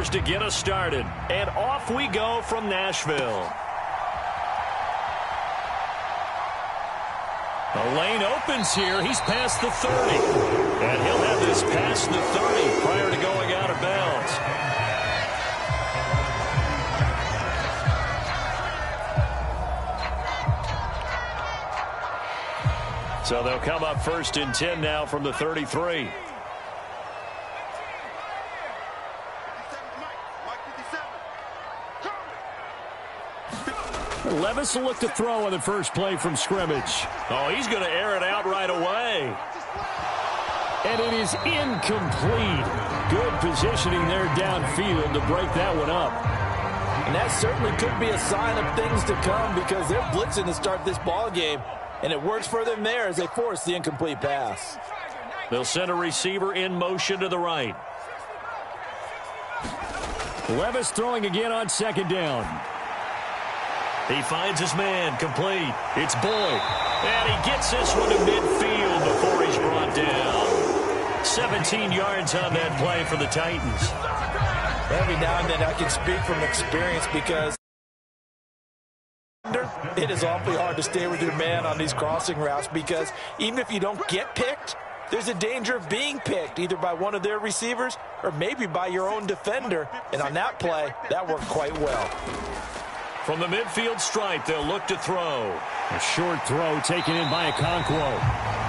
scores to get us started. And off we go from Nashville. The lane opens here. He's past the 30. And he'll have this past the 30 prior to going out of bounds. So they'll come up 1st and 10 now from the 33. Levis will look to throw on the first play from scrimmage. Oh, he's going to air it out right away. And it is incomplete. Good positioning there downfield to break that one up. And that certainly could be a sign of things to come because they're blitzing to start this ball game. And it works for them there as they force the incomplete pass. They'll send a receiver in motion to the right. Levis throwing again on 2nd down. He finds his man, complete. It's Boyd. And he gets this one to midfield before he's brought down. 17 yards on that play for the Titans. Every now and then I can speak from experience because it is awfully hard to stay with your man on these crossing routes because even if you don't get picked, there's a danger of being picked either by one of their receivers or maybe by your own defender. And on that play, that worked quite well. From the midfield stripe, they'll look to throw. A short throw taken in by Okonkwo.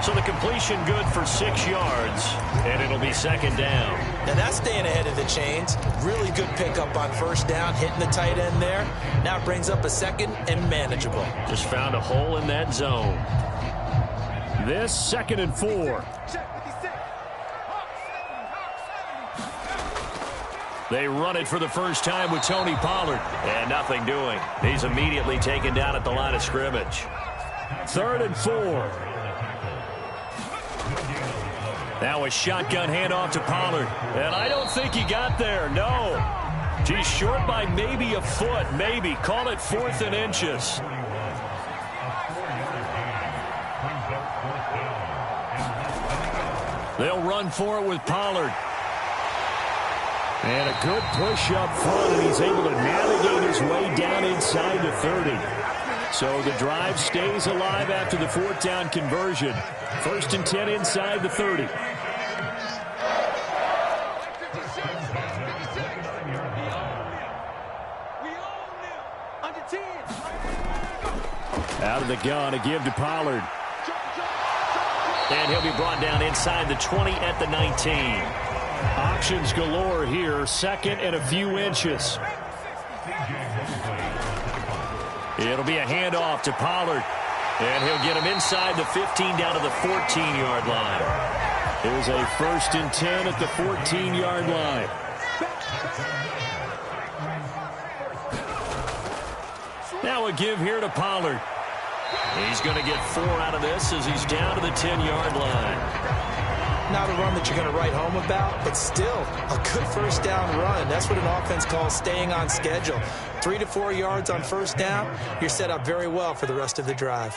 So the completion good for 6 yards, and it'll be 2nd down. Now that's staying ahead of the chains. Really good pickup on 1st down, hitting the tight end there. Now it brings up a 2nd and manageable. Just found a hole in that zone. This 2nd and 4. They run it for the first time with Tony Pollard. And nothing doing. He's immediately taken down at the line of scrimmage. 3rd and 4. Now a shotgun handoff to Pollard. And I don't think he got there. No. He's short by maybe a foot. Maybe. Call it 4th and inches. They'll run for it with Pollard. And a good push up front, and he's able to navigate his way down inside the 30. So the drive stays alive after the 4th down conversion. 1st and 10 inside the 30. Out of the gun, a give to Pollard. And he'll be brought down inside the 20 at the 19. Options galore here, 2nd and a few inches. It'll be a handoff to Pollard. And he'll get him inside the 15 down to the 14-yard line. Here's a 1st and 10 at the 14-yard line. Now a give here to Pollard. He's going to get 4 out of this as he's down to the 10-yard line. Not a run that you're going to write home about, but still a good 1st down run. That's what an offense calls staying on schedule. 3 to 4 yards on 1st down. You're set up very well for the rest of the drive.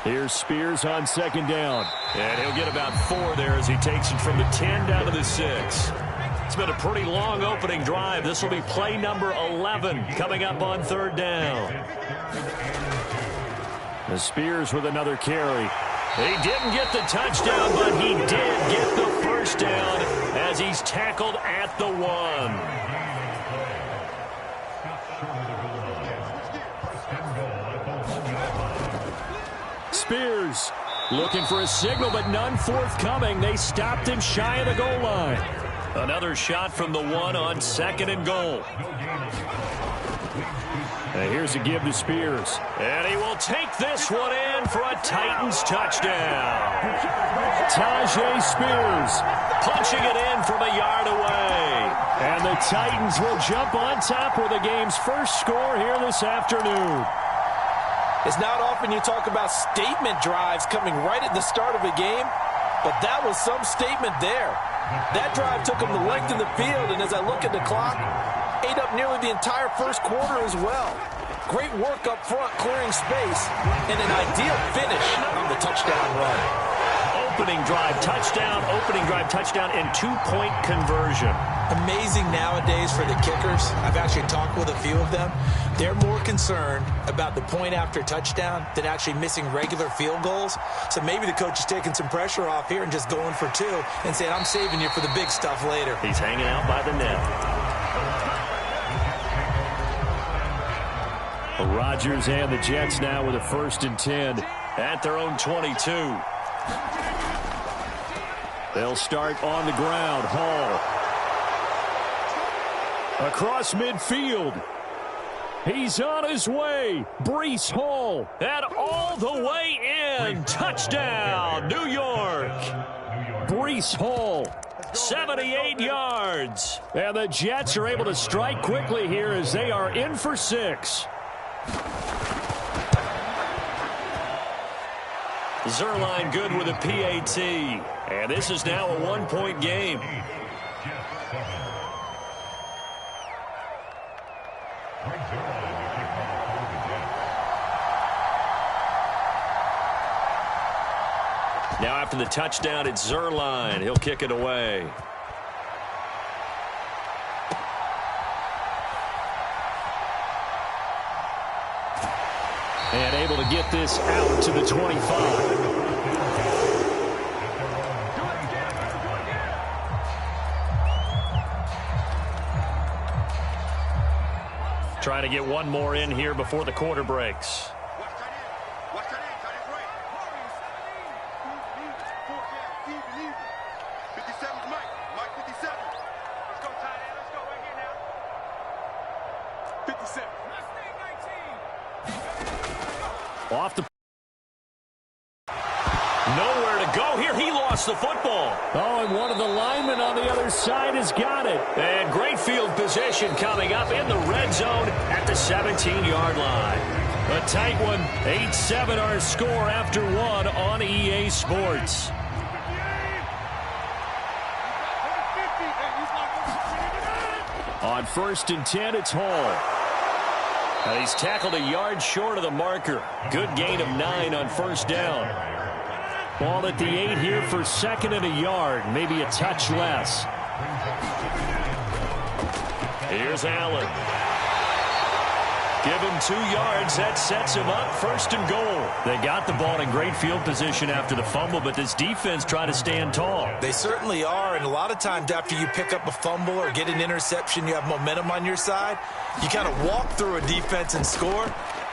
Here's Spears on 2nd down. And he'll get about 4 there as he takes it from the 10 down to the 6. It's been a pretty long opening drive. This will be play number 11 coming up on 3rd down. The Spears with another carry. He didn't get the touchdown, but he did get the 1st down as he's tackled at the 1. Spears looking for a signal, but none forthcoming. They stopped him shy of the goal line. Another shot from the 1 on 2nd and goal. And here's a give to Spears. And he will take this one in for a Titans touchdown. Tajay Spears punching it in from a yard away. And the Titans will jump on top with the game's first score here this afternoon. It's not often you talk about statement drives coming right at the start of a game, but that was some statement there. That drive took them the length of the field, and as I look at the clock, ate up nearly the entire 1st quarter as well. Great work up front, clearing space, and an ideal finish on the touchdown. touchdown run. Opening drive touchdown, and two-point conversion. Amazing nowadays for the kickers. I've actually talked with a few of them. They're more concerned about the point after touchdown than actually missing regular field goals. So maybe the coach is taking some pressure off here and just going for two and saying, I'm saving you for the big stuff later. He's hanging out by the net. Rodgers and the Jets now with a 1st and 10 at their own 22. They'll start on the ground. Hall. Across midfield. He's on his way. Breece Hall. And all the way in. Touchdown, New York. Breece Hall. 78 yards. And the Jets are able to strike quickly here as they are in for 6. Zuerlein good with a PAT. And this is now a one-point game. Now after the touchdown, it's Zuerlein. He'll kick it away. And able to get this out to the 25. Trying to get one more in here before the quarter breaks. Off the nowhere to go here. He lost the football. Oh, and one of the linemen on the other side has got it. And great field position coming up in the red zone at the 17-yard line. A tight one. 8-7 our score after one on EA Sports. On 1st and 10, it's Hall. And he's tackled a yard short of the marker. Good gain of 9 on 1st down. Ball at the 8 here for 2nd and a yard. Maybe a touch less. Here's Allen. Give him 2 yards. That sets him up 1st and goal. They got the ball in great field position after the fumble, but this defense tried to stand tall. They certainly are, and a lot of times after you pick up a fumble or get an interception, you have momentum on your side. You kind of walk through a defense and score.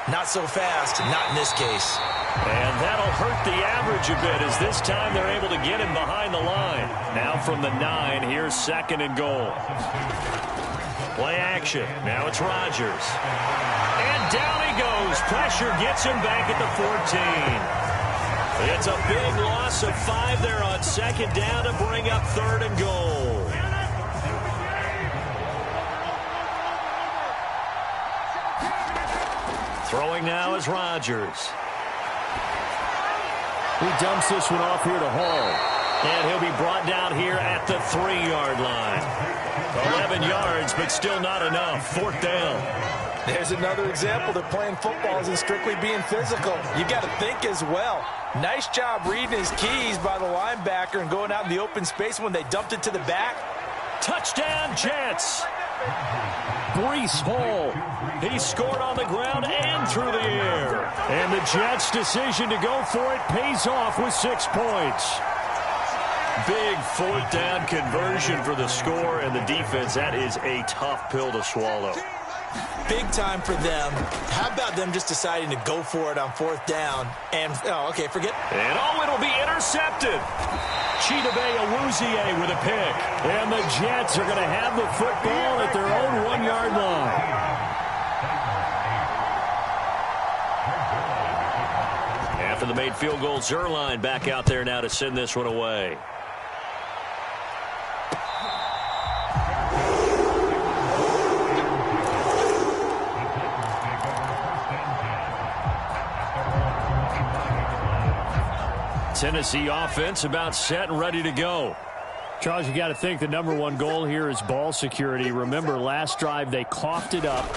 Not so fast, not in this case. And that'll hurt the average a bit as this time they're able to get him behind the line. Now from the 9, here's 2nd and goal. Play action. Now it's Rodgers. And down he goes. Pressure gets him back at the 14. It's a big loss of 5 there on 2nd down to bring up 3rd and goal. Throwing now is Rodgers. He dumps this one off here to Hall. And he'll be brought down here at the 3-yard line. 11 yards, but still not enough. 4th down. There's another example that playing football isn't strictly being physical. You got to think as well. Nice job reading his keys by the linebacker and going out in the open space when they dumped it to the back. Touchdown, Jets. Breece Hall. He scored on the ground and through the air. And the Jets' decision to go for it pays off with 6 points. Big 4th down conversion for the score, and the defense, that is a tough pill to swallow. Big time for them. How about them just deciding to go for it on 4th down? And, oh, okay, forget. And, oh, it'll be intercepted. Chidobe Awuzie with a pick. And the Jets are going to have the football at their own 1-yard line. After the made field goal, Zuerlein back out there now to send this one away. Tennessee offense about set and ready to go. Charles, you got to think the #1 goal here is ball security. Remember, last drive they coughed it up.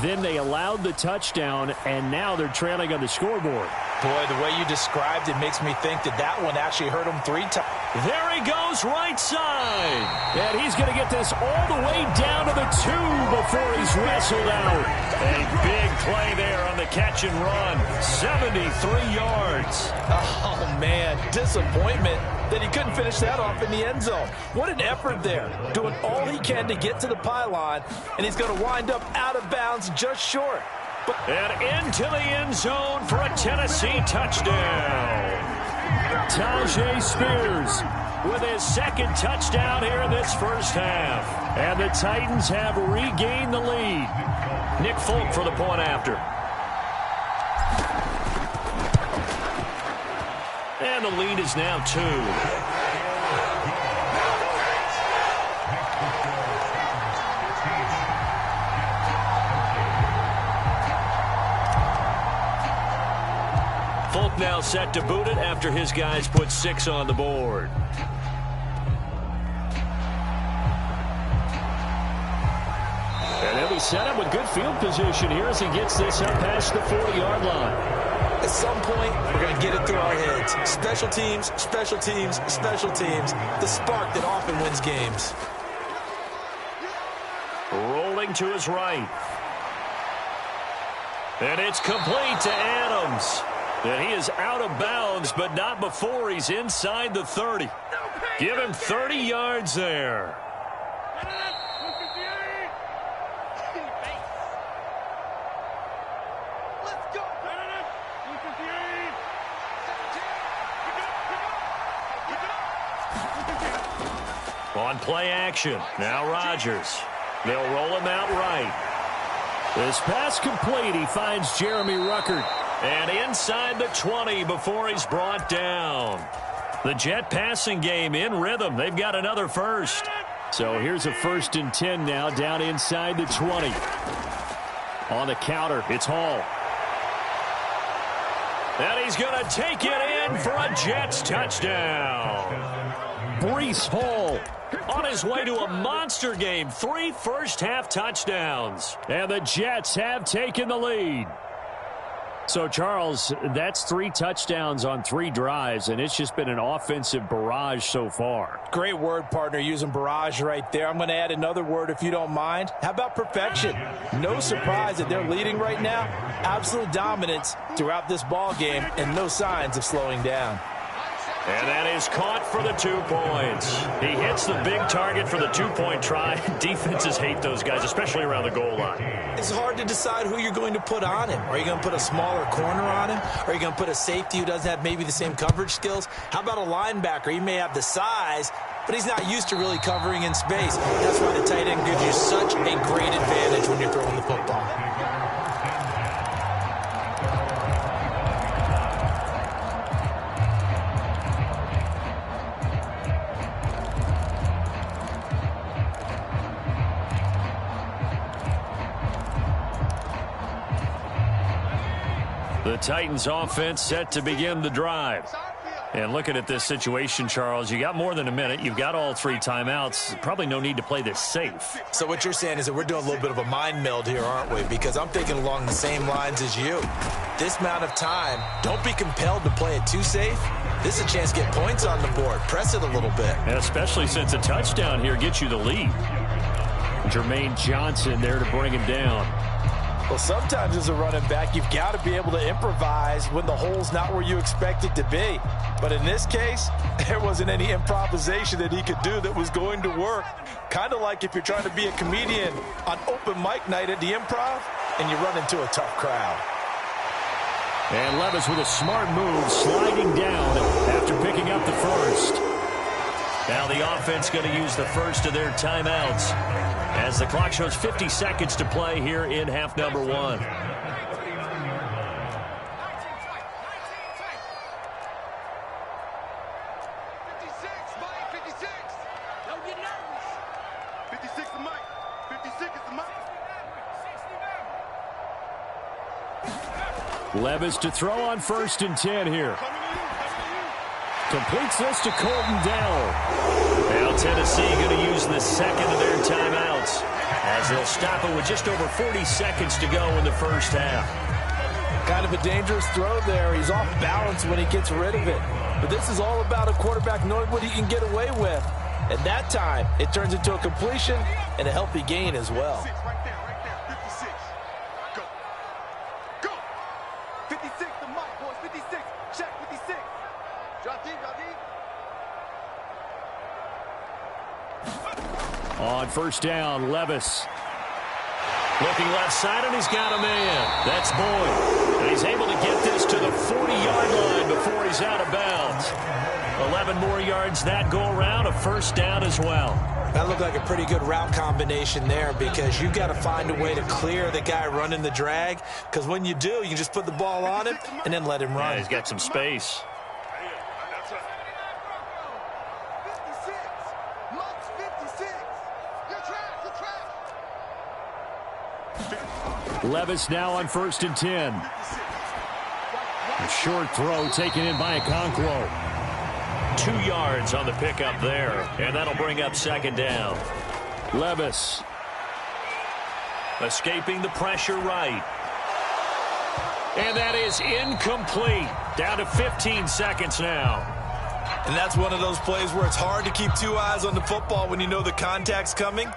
Then they allowed the touchdown, and now they're trailing on the scoreboard. Boy, the way you described it makes me think that that one actually hurt him 3 times. There he goes, right side. And he's going to get this all the way down to the 2 before he's wrestled out. A big play there on the catch and run. 73 yards. Oh, man, disappointment that he couldn't finish that off in the end zone. What an effort there, doing all he can to get to the pylon, and he's going to wind up out of bounds just short. And into the end zone for a Tennessee touchdown. Tajay Spears with his second touchdown here in this first half. And the Titans have regained the lead. Nick Folk for the point after. And the lead is now 2. Folk now set to boot it after his guys put 6 on the board. And he'll be set up with good field position here as he gets this up past the 40-yard line. At some point, we're going to get it through our heads. Special teams, special teams, special teams. The spark that often wins games. Rolling to his right. And it's complete to Adams. And he is out of bounds, but not before he's inside the 30. Give him 30 yards there. On play action, now Rodgers. They'll roll him out right. This pass complete, he finds Jeremy Ruckert. And inside the 20 before he's brought down. The Jet passing game in rhythm. They've got another first. So here's a 1st and 10 now down inside the 20. On the counter, it's Hall. And he's going to take it in for a Jets touchdown. Breece Hall on his way to a monster game. 3 first-half touchdowns. And the Jets have taken the lead. So, Charles, that's 3 touchdowns on 3 drives, and it's just been an offensive barrage so far. Great word, partner, using barrage right there. I'm going to add another word if you don't mind. How about perfection? No surprise that they're leading right now. Absolute dominance throughout this ball game and no signs of slowing down. And that is caught for the 2 points. He hits the big target for the 2-point try. Defenses hate those guys, especially around the goal line. It's hard to decide who you're going to put on him. Are you going to put a smaller corner on him? Are you going to put a safety who doesn't have maybe the same coverage skills? How about a linebacker? He may have the size, but he's not used to really covering in space. That's why the tight end gives you such a great advantage when you're throwing the football. The Titans offense set to begin the drive. And looking at this situation, Charles, you got more than a minute. You've got all 3 timeouts. Probably no need to play this safe. So what you're saying is that we're doing a little bit of a mind meld here, aren't we? Because I'm thinking along the same lines as you. This amount of time, don't be compelled to play it too safe. This is a chance to get points on the board. Press it a little bit. And especially since a touchdown here gets you the lead. Jermaine Johnson there to bring him down. Well, sometimes as a running back, you've got to be able to improvise when the hole's not where you expect it to be. But in this case, there wasn't any improvisation that he could do that was going to work. Kind of like if you're trying to be a comedian on open mic night at the Improv and you run into a tough crowd. And Levis with a smart move, sliding down after picking up the first. Now the offense going to use the first of their timeouts as the clock shows 50 seconds to play here in half number 1. Levis to throw on 1st and 10 here. Completes this to Colton Dowell. Now Tennessee going to use the second of their timeouts as they'll stop it with just over 40 seconds to go in the first half. Kind of a dangerous throw there. He's off balance when he gets rid of it. But this is all about a quarterback knowing what he can get away with. And that time, it turns into a completion and a healthy gain as well. Right there, 56. Go. Go. 56, the mic, boys. 56. Check 56. Drop deep, drop deep. On first down, Levis. Looking left side, and he's got a man. That's Boyd. And he's able to get this to the 40-yard line before he's out of bounds. 11 more yards that go around, a first down as well. That looked like a pretty good route combination there because you've got to find a way to clear the guy running the drag, because when you do, you can just put the ball on him and then let him run. Yeah, he's got some space. 56. Much 56. You're trash. You're trash. Levis now on first and 10. A short throw taken in by Okonkwo. 2 yards on the pickup there, and that'll bring up second down. Levis. Escaping the pressure right. And that is incomplete. Down to 15 seconds now. And that's one of those plays where it's hard to keep two eyes on the football when you know the contact's coming,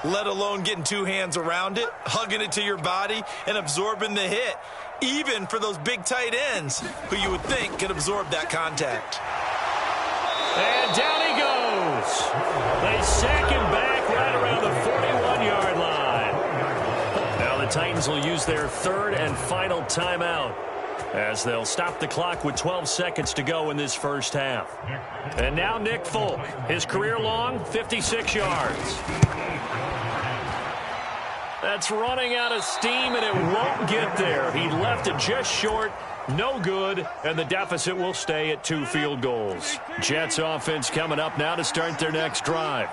let alone getting two hands around it, hugging it to your body, and absorbing the hit, even for those big tight ends who you would think could absorb that contact. And down he goes. They sack him back right around the 41-yard line. Now the Titans will use their third and final timeout as they'll stop the clock with 12 seconds to go in this first half. And now Nick Folk, his career long, 56 yards. That's running out of steam, and it won't get there. He left it just short. No good, and the deficit will stay at 2 field goals. Jets offense coming up now to start their next drive.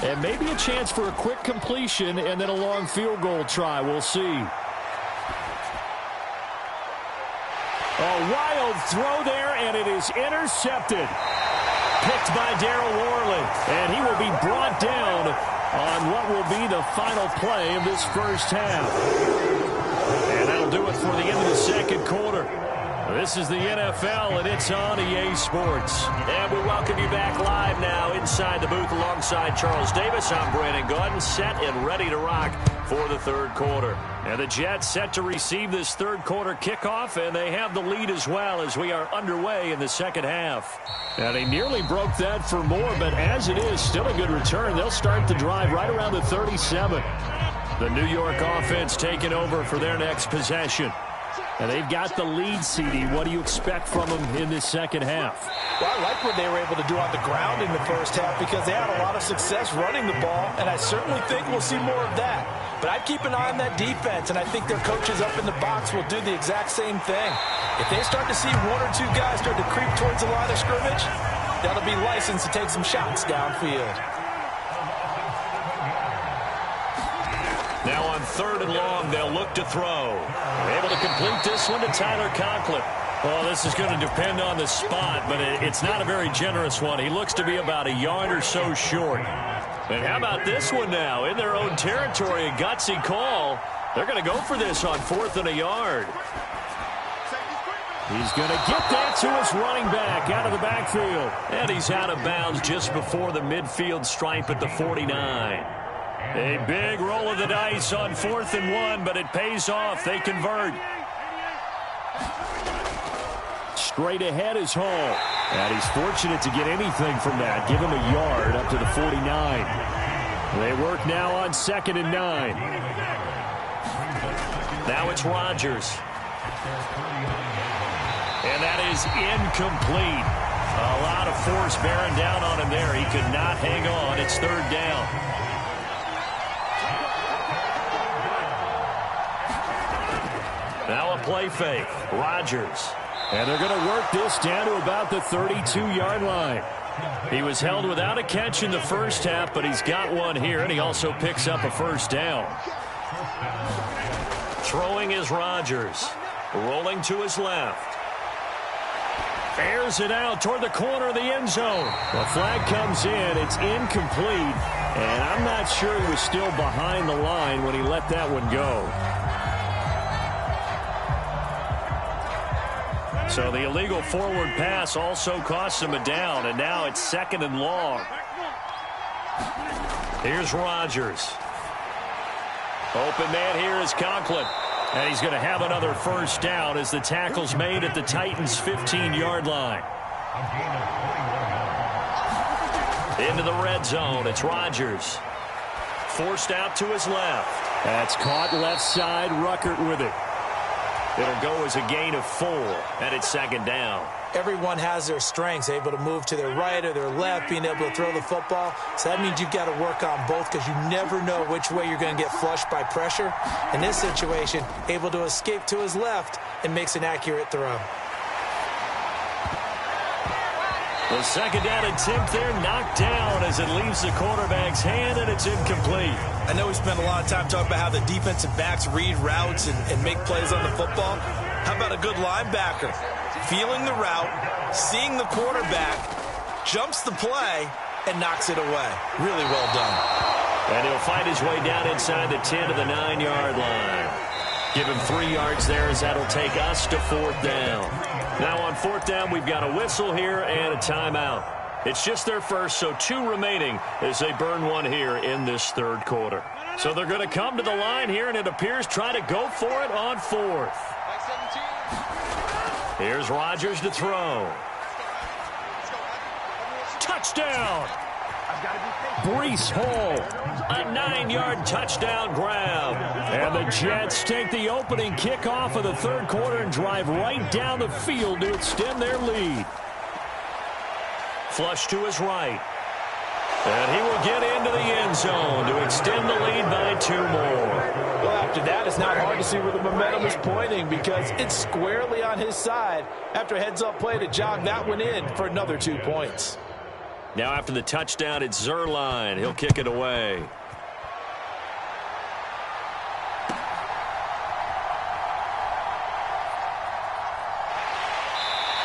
And maybe a chance for a quick completion and then a long field goal try. We'll see. A wild throw there, and it is intercepted. Picked by Darryl Worley, and he will be brought down on what will be the final play of this first half. And that'll do it for the end of the second quarter. This is the NFL, and it's on EA Sports. And we welcome you back live now inside the booth alongside Charles Davis. I'm Brandon Gaudin, set and ready to rock for the third quarter. And the Jets set to receive this third quarter kickoff, and they have the lead as well as we are underway in the second half. And he nearly broke that for more, but as it is, still a good return. They'll start the drive right around the 37. The New York offense taking over for their next possession. And they've got the lead, CD. What do you expect from them in this second half? Well, I like what they were able to do on the ground in the first half because they had a lot of success running the ball, and I certainly think we'll see more of that. But I'd keep an eye on that defense, and I think their coaches up in the box will do the exact same thing. If they start to see one or two guys start to creep towards the line of scrimmage, that'll be licensed to take some shots downfield. Now on third and long, they'll look to throw. They're able to complete this one to Tyler Conklin. Well, this is going to depend on the spot, but it's not a very generous one. He looks to be about a yard or so short. And how about this one now? In their own territory, a gutsy call. They're going to go for this on 4th and a yard. He's going to get that to his running back out of the backfield. And he's out of bounds just before the midfield stripe at the 49. A big roll of the dice on 4th and 1, but it pays off. They convert. Straight ahead is Hall. And he's fortunate to get anything from that. Give him a yard up to the 49. They work now on 2nd and 9. Now it's Rodgers. And that is incomplete. A lot of force bearing down on him there. He could not hang on. It's 3rd down. Now a play fake. Rodgers. And they're going to work this down to about the 32-yard line. He was held without a catch in the first half, but he's got one here, and he also picks up a first down. Throwing is Rodgers. Rolling to his left. Airs it out toward the corner of the end zone. The flag comes in. It's incomplete. And I'm not sure he was still behind the line when he let that one go. So the illegal forward pass also costs him a down, and now it's 2nd and long. Here's Rodgers. Open man here is Conklin. And he's going to have another first down as the tackle's made at the Titans' 15-yard line. Into the red zone. It's Rodgers. Forced out to his left. That's caught left side. Ruckert with it. It'll go as a gain of 4, and it's 2nd down. Everyone has their strengths, able to move to their right or their left, being able to throw the football. So that means you've got to work on both because you never know which way you're going to get flushed by pressure. In this situation, able to escape to his left and makes an accurate throw. The 2nd down attempt there knocked down as it leaves the quarterback's hand, and it's incomplete. I know we spent a lot of time talking about how the defensive backs read routes and make plays on the football. How about a good linebacker? Feeling the route, seeing the quarterback, jumps the play, and knocks it away. Really well done. And he'll find his way down inside the 10 to the 9-yard line. Give him 3 yards there as that'll take us to 4th down. Now on 4th down, we've got a whistle here and a timeout. It's just their first, so 2 remaining as they burn one here in this 3rd quarter. So they're going to come to the line here, and it appears try to go for it on 4th. Here's Rodgers to throw. Touchdown! Breece Hall, a 9-yard touchdown grab. And the Jets take the opening kickoff of the 3rd quarter and drive right down the field to extend their lead. Flush to his right. And he will get into the end zone to extend the lead by 2 more. Well, after that, it's not hard to see where the momentum is pointing because it's squarely on his side after a heads-up play to jog that one in for another 2 points. Now after the touchdown, it's Zerline. He'll kick it away.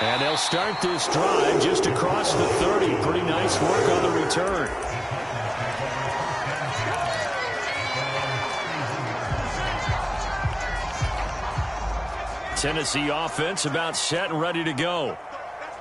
And they'll start this drive just across the 30. Pretty nice work on the return. Tennessee offense about set and ready to go.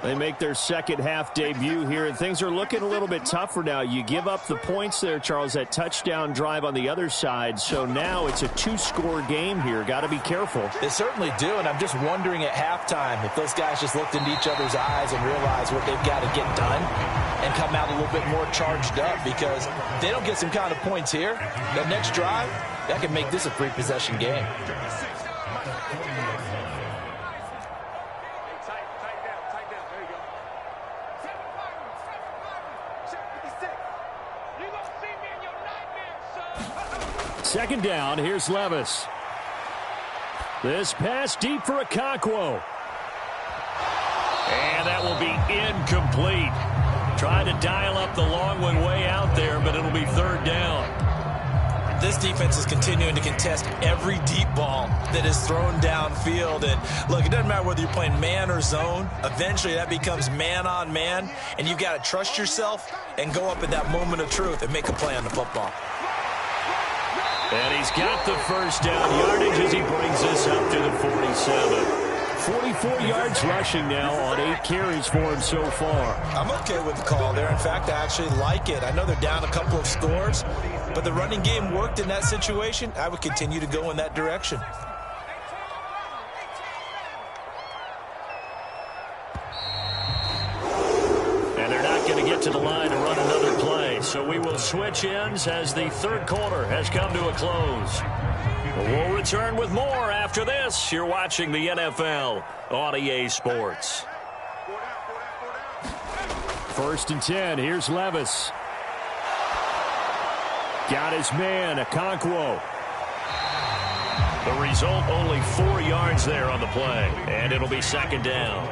They make their 2nd half debut here, and things are looking a little bit tougher now. You give up the points there, Charles, that touchdown drive on the other side. So now it's a 2-score game here. Got to be careful. They certainly do, and I'm just wondering at halftime if those guys just looked into each other's eyes and realized what they've got to get done and come out a little bit more charged up, because if they don't get some kind of points here, that next drive, that can make this a 3-possession game. Second down, here's Levis. This pass deep for Okonkwo. And that will be incomplete. Trying to dial up the long one way out there, but it'll be 3rd down. This defense is continuing to contest every deep ball that is thrown downfield. And look, it doesn't matter whether you're playing man or zone. Eventually that becomes man on man, and you've got to trust yourself and go up at that moment of truth and make a play on the football. And he's got the first down yardage as he brings this up to the 47. 44 yards rushing now on 8 carries for him so far. I'm okay with the call there. In fact, I actually like it. I know they're down a couple of scores, but the running game worked in that situation. I would continue to go in that direction. And they're not going to get to the line to run another play. So we will switch ends as the 3rd quarter has come to a close. We'll return with more after this. You're watching the NFL on EA Sports. 1st and 10. Here's Levis. Got his man, Okonkwo. The result, only 4 yards there on the play. And it'll be 2nd down.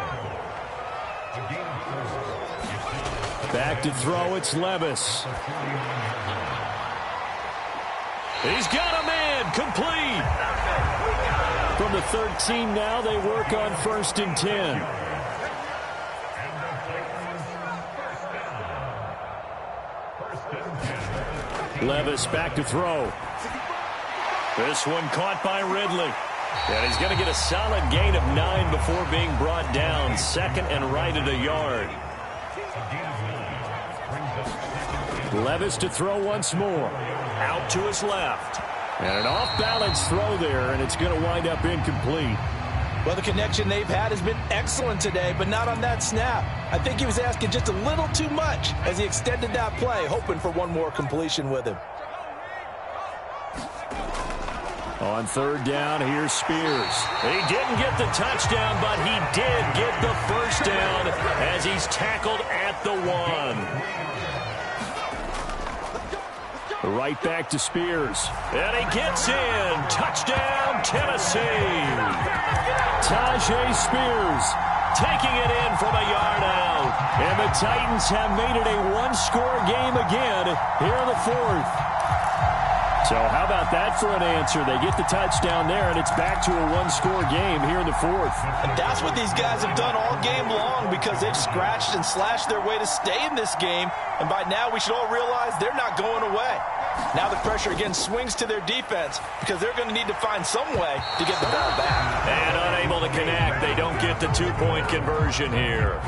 Back to throw, it's Levis. He's got a man, complete. From the 13 now, they work on 1st and 10. Levis back to throw. This one caught by Ridley. And he's going to get a solid gain of 9 before being brought down. Second and right at a yard. Levis to throw once more. Out to his left. And an off-balance throw there, and it's going to wind up incomplete. Well, the connection they've had has been excellent today, but not on that snap. I think he was asking just a little too much as he extended that play, hoping for one more completion with him. On third down, here's Spears. He didn't get the touchdown, but he did get the first down as he's tackled at the 1. Right back to Spears. And he gets in. Touchdown, Tennessee. Tajay Spears taking it in from a yard out. And the Titans have made it a one-score game again here in the 4th. So how about that for an answer? They get the touchdown there, and it's back to a one-score game here in the 4th. And that's what these guys have done all game long because they've scratched and slashed their way to stay in this game. And by now, we should all realize they're not going away. Now the pressure again swings to their defense because they're going to need to find some way to get the ball back. And unable to connect. They don't get the two-point conversion here.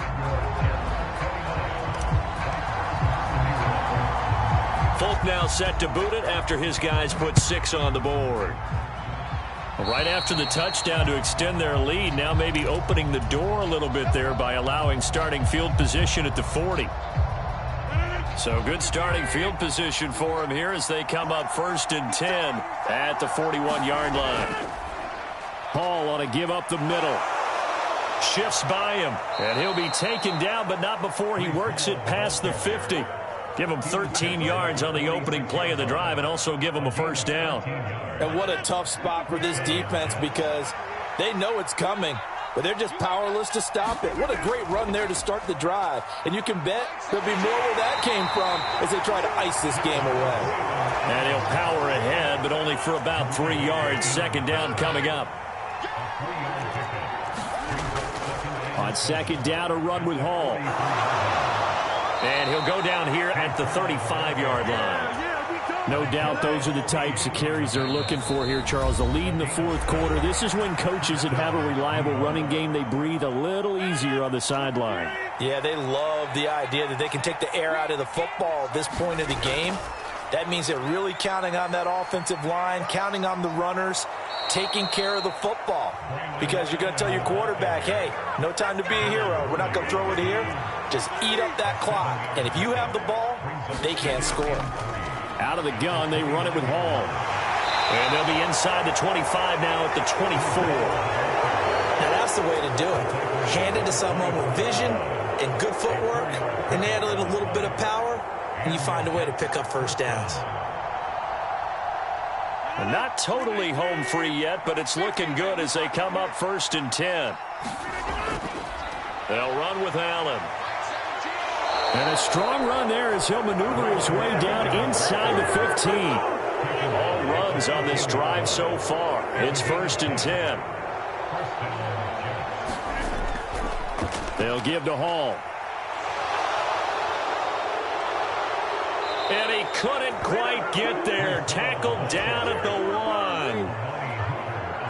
Folk now set to boot it after his guys put 6 on the board. Right after the touchdown to extend their lead, now maybe opening the door a little bit there by allowing starting field position at the 40. So good starting field position for him here as they come up 1st and 10 at the 41-yard line. Hall on a give up the middle. Shifts by him, and he'll be taken down, but not before he works it past the 50. Give him 13 yards on the opening play of the drive and also give him a first down. And what a tough spot for this defense because they know it's coming, but they're just powerless to stop it. What a great run there to start the drive. And you can bet there'll be more where that came from as they try to ice this game away. And he'll power ahead, but only for about 3 yards. Second down coming up. On second down, a run with Hall. And he'll go down here at the 35-yard line. No doubt those are the types of carries they're looking for here, Charles. The lead in the 4th quarter. This is when coaches that have a reliable running game, they breathe a little easier on the sideline. Yeah, they love the idea that they can take the air out of the football at this point of the game. That means they're really counting on that offensive line, counting on the runners, taking care of the football. Because you're going to tell your quarterback, hey, no time to be a hero. We're not going to throw it here. Just eat up that clock. And if you have the ball, they can't score. Out of the gun, they run it with Hall. And they'll be inside the 25 now at the 24. Now that's the way to do it. Hand it to someone with vision and good footwork, and add a little bit of power, and you find a way to pick up first downs. Not totally home free yet, but it's looking good as they come up 1st and 10. They'll run with Allen. And a strong run there as he'll maneuver his way down inside the 15. All runs on this drive so far. It's 1st and 10. They'll give to Hall. And he couldn't quite get there. Tackled down at the 1.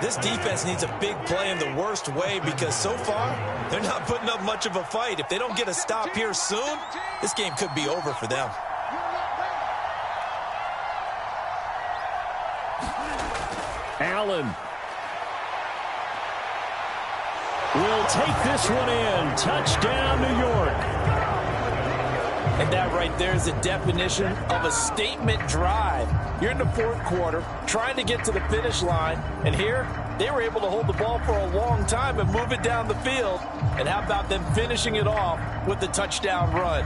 This defense needs a big play in the worst way because so far, they're not putting up much of a fight. If they don't get a stop here soon, this game could be over for them. Allen will take this one in. Touchdown, New York. And that right there is the definition of a statement drive. You're in the 4th quarter, trying to get to the finish line, and here they were able to hold the ball for a long time and move it down the field. And how about them finishing it off with the touchdown run?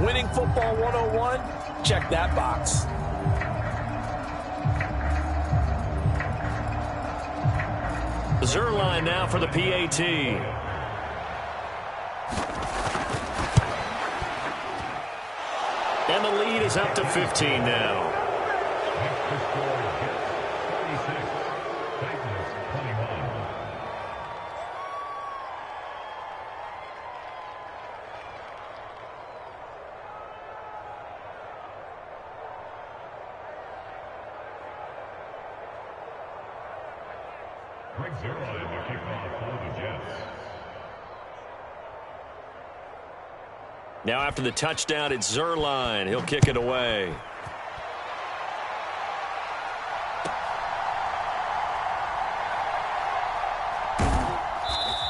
Winning football 101, check that box. Zerline now for the PAT. And the lead is up to 15 now. Now after the touchdown, it's Zerline. He'll kick it away.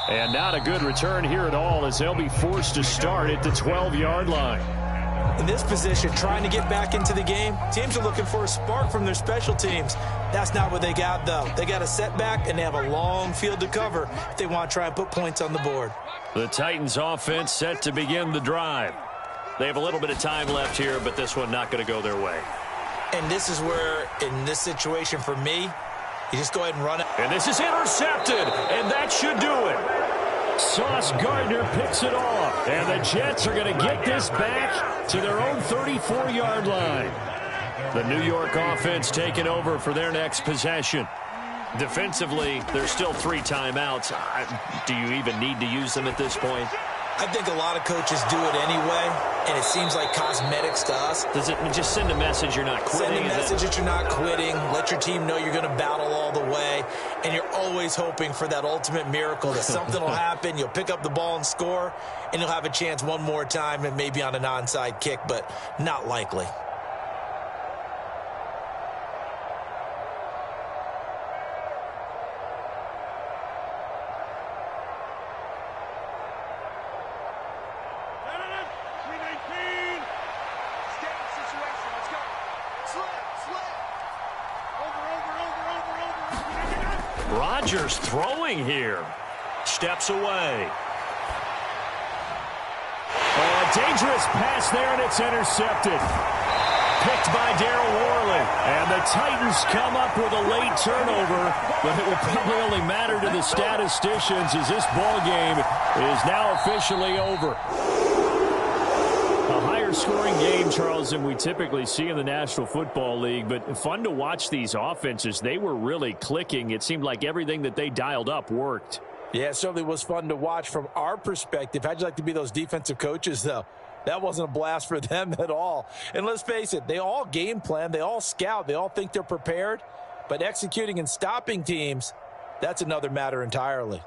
And not a good return here at all as they'll be forced to start at the 12-yard line. In this position, trying to get back into the game, teams are looking for a spark from their special teams. That's not what they got, though. They got a setback, and they have a long field to cover if they want to try and put points on the board. The Titans offense set to begin the drive. They have a little bit of time left here, but this one not going to go their way. And this is where, in this situation for me, you just go ahead and run it. And this is intercepted, and that should do it. Sauce Gardner picks it off, and the Jets are going to get this back to their own 34-yard line. The New York offense taking over for their next possession. Defensively, there's still 3 timeouts. Do you even need to use them at this point? I think a lot of coaches do it anyway, and it seems like cosmetics to us. Does it just send a message you're not quitting? Send a message that you're not quitting. Let your team know you're going to battle all the way, and you're always hoping for that ultimate miracle that something will happen. You'll pick up the ball and score, and you'll have a chance one more time and maybe on an onside kick, but not likely. Rodgers throwing here. Steps away. A dangerous pass there, and it's intercepted. Picked by Darryl Worley. And the Titans come up with a late turnover, but it will probably only matter to the statisticians as this ball game is now officially over. A higher scoring game, Charles, than we typically see in the National Football League, but fun to watch these offenses. They were really clicking. It seemed like everything that they dialed up worked. Yeah, it certainly was fun to watch from our perspective. How'd you like to be those defensive coaches, though? That wasn't a blast for them at all. And let's face it, they all game plan, they all scout, they all think they're prepared, but executing and stopping teams, that's another matter entirely.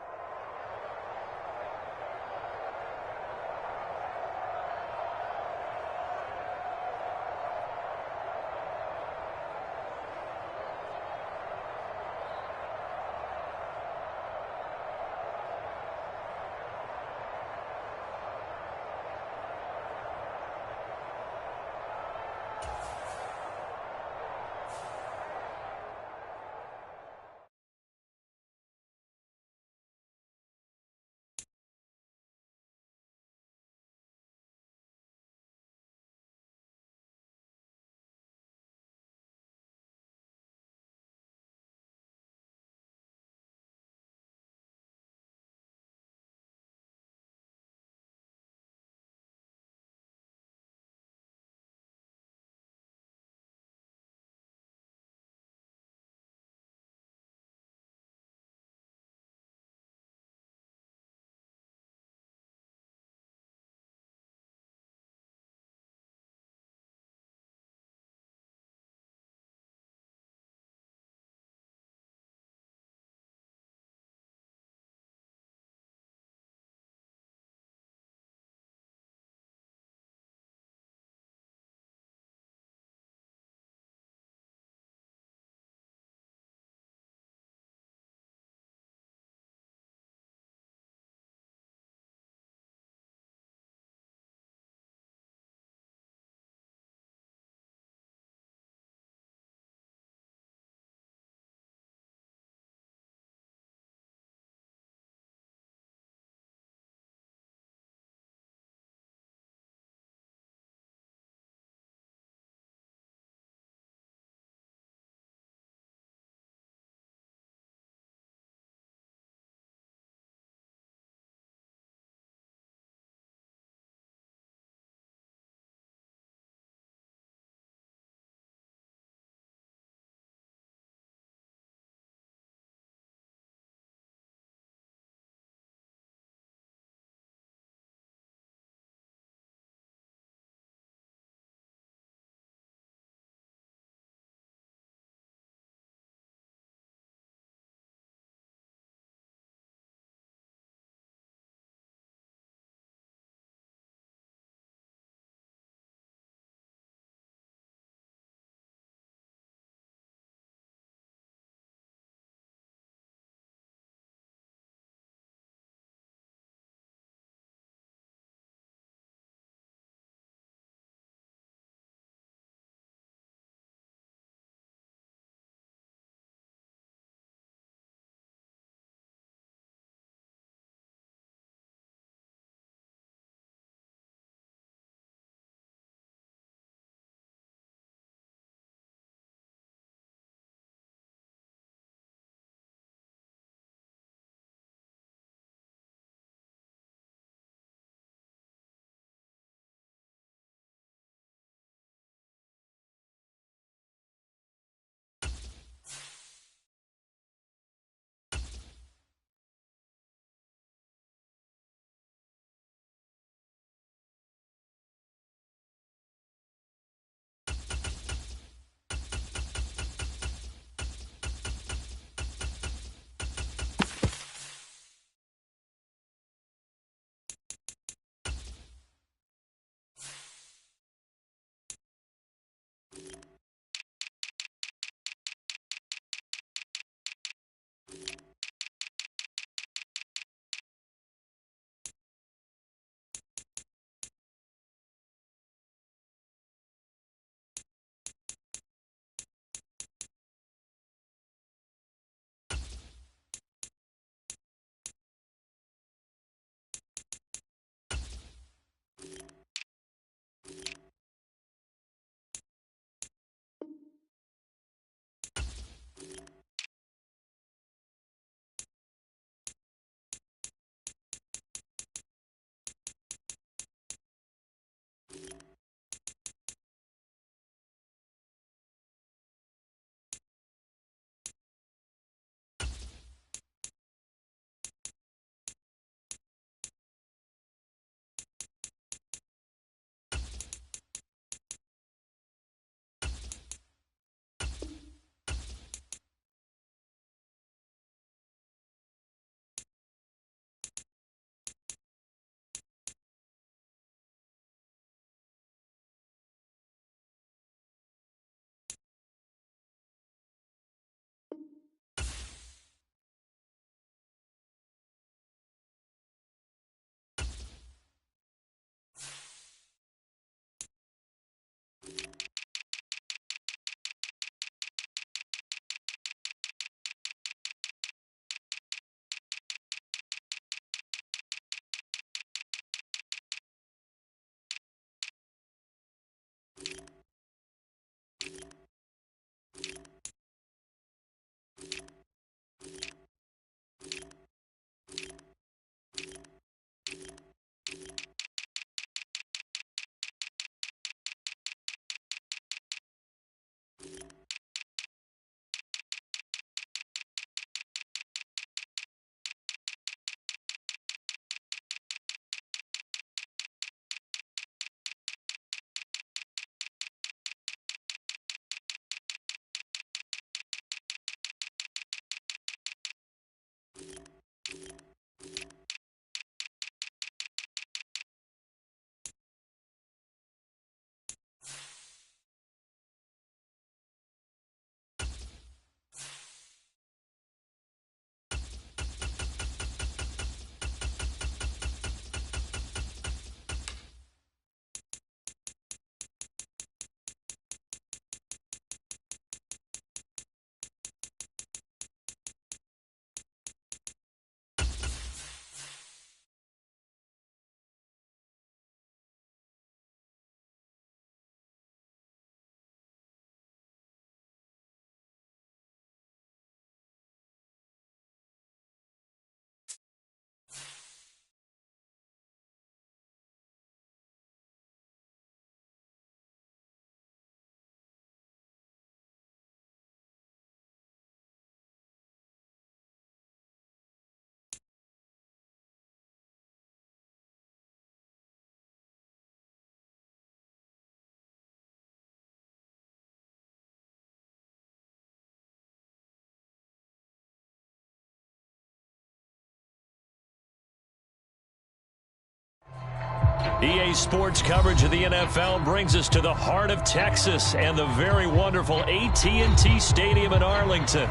EA Sports coverage of the NFL brings us to the heart of Texas and the very wonderful AT&T Stadium in Arlington.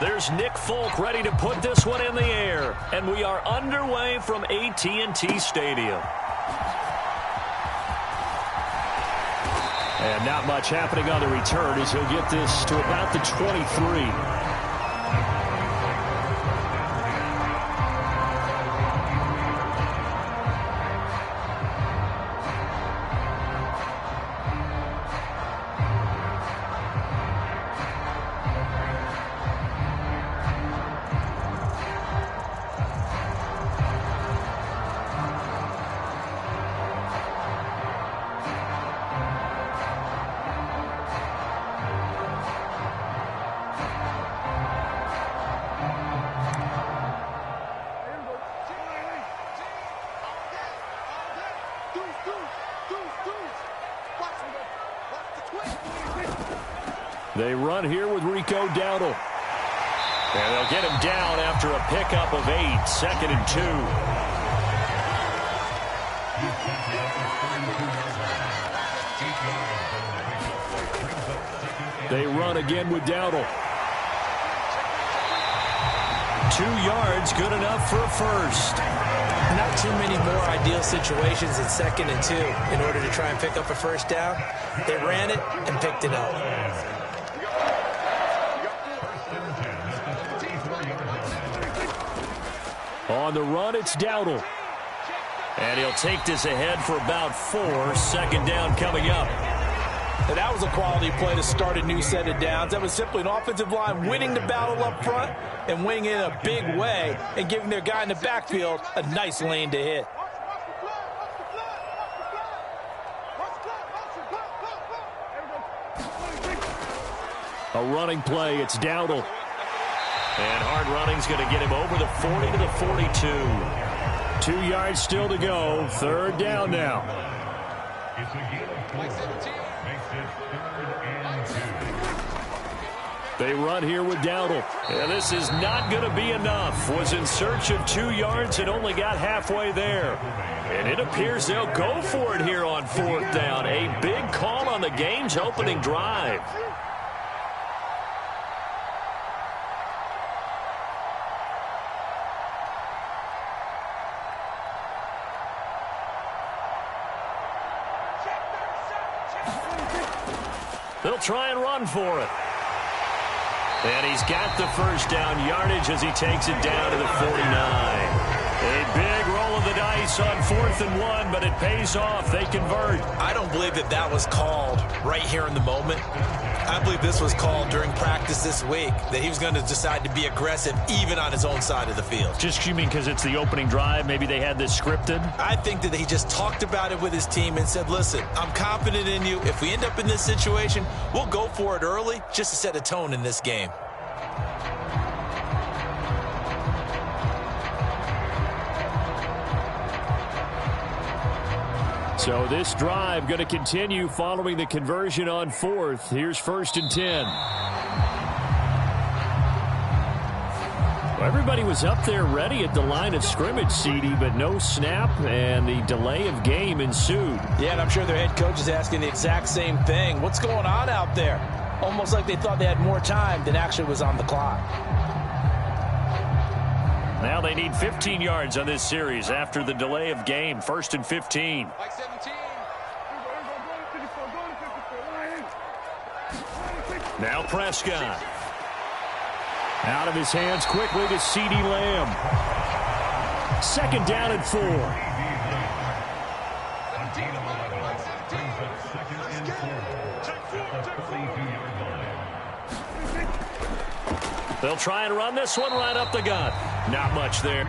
There's Nick Folk ready to put this one in the air. And we are underway from AT&T Stadium. And not much happening on the return as he'll get this to about the 23. They run here with Rico Dowdle. And they'll get him down after a pickup of 8, 2nd and 2. They run again with Dowdle. 2 yards, good enough for a first. Not too many more ideal situations in 2nd and 2 in order to try and pick up a first down. They ran it and picked it up. On the run, it's Dowdle. And he'll take this ahead for about 4. 2nd down coming up. And that was a quality play to start a new set of downs. That was simply an offensive line winning the battle up front and winning it in a big way and giving their guy in the backfield a nice lane to hit. A running play, it's Dowdle. And hard running's going to get him over the 40 to the 42. 2 yards still to go. 3rd down now. They run here with Dowdle. And this is not going to be enough. Was in search of 2 yards and only got halfway there. And it appears they'll go for it here on 4th down. A big call on the game's opening drive. They'll try and run for it. And he's got the first down yardage as he takes it down to the 49. A big roll of the dice on 4th and 1, but it pays off. They convert. I don't believe that that was called right here in the moment. I believe this was called during practice this week, that he was going to decide to be aggressive even on his own side of the field. Just, you mean because it's the opening drive? Maybe they had this scripted? I think that he just talked about it with his team and said, listen, I'm confident in you. If we end up in this situation, we'll go for it early just to set a tone in this game. So this drive going to continue following the conversion on 4th. Here's 1st and 10. Well, everybody was up there ready at the line of scrimmage, CD, but no snap, and the delay of game ensued. Yeah, and I'm sure their head coach is asking the exact same thing. What's going on out there? Almost like they thought they had more time than actually was on the clock. Now they need 15 yards on this series after the delay of game. 1st and 15. Now Prescott. Out of his hands quickly to CeeDee Lamb. 2nd down and 4. They'll try and run this one right up the gut. Not much there.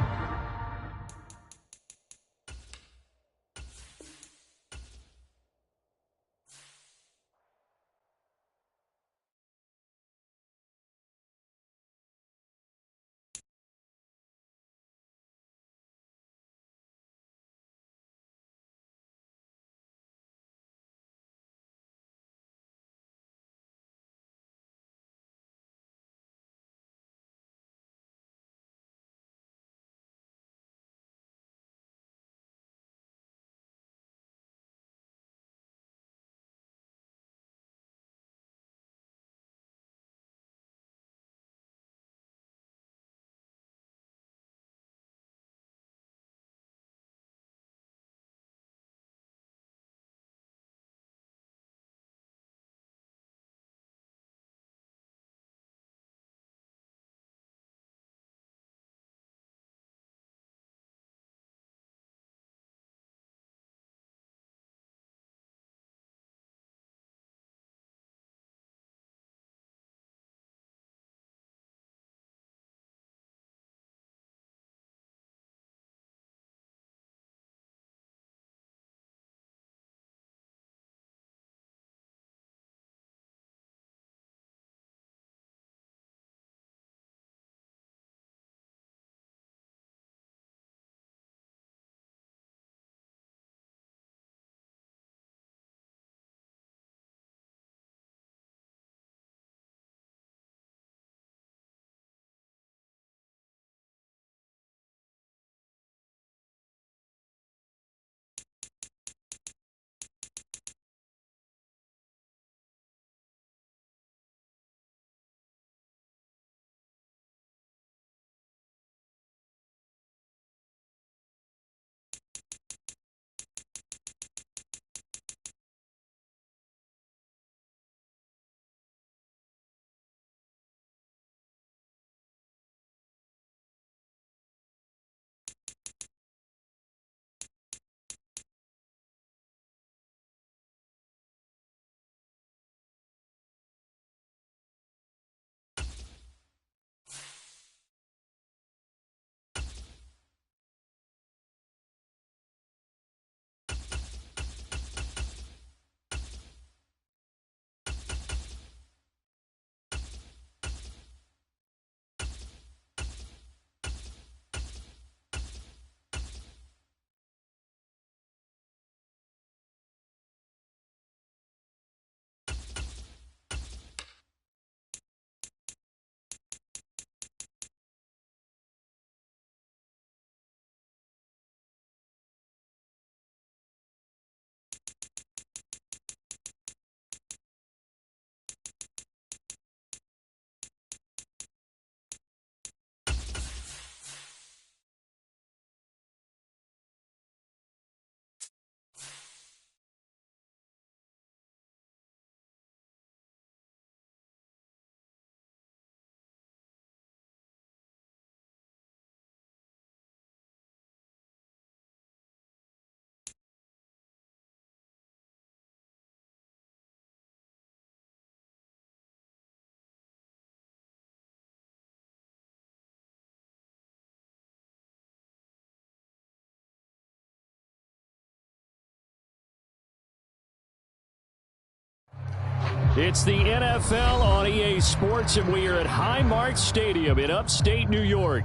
It's the NFL on EA Sports, and we are at Highmark Stadium in upstate New York.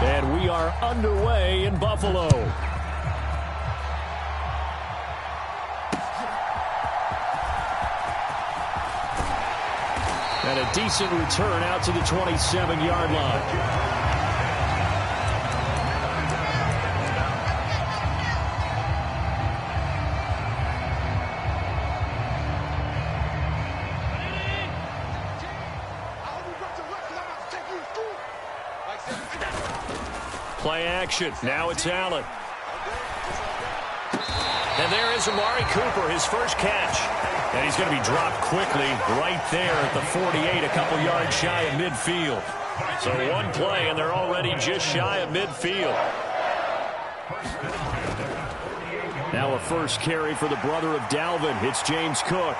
And we are underway in Buffalo. And a decent return out to the 27-yard line. Play action. Now it's Allen. And there is Amari Cooper, his first catch. And he's going to be dropped quickly right there at the 48, a couple yards shy of midfield. So one play, and they're already just shy of midfield. Now a first carry for the brother of Dalvin. It's James Cook.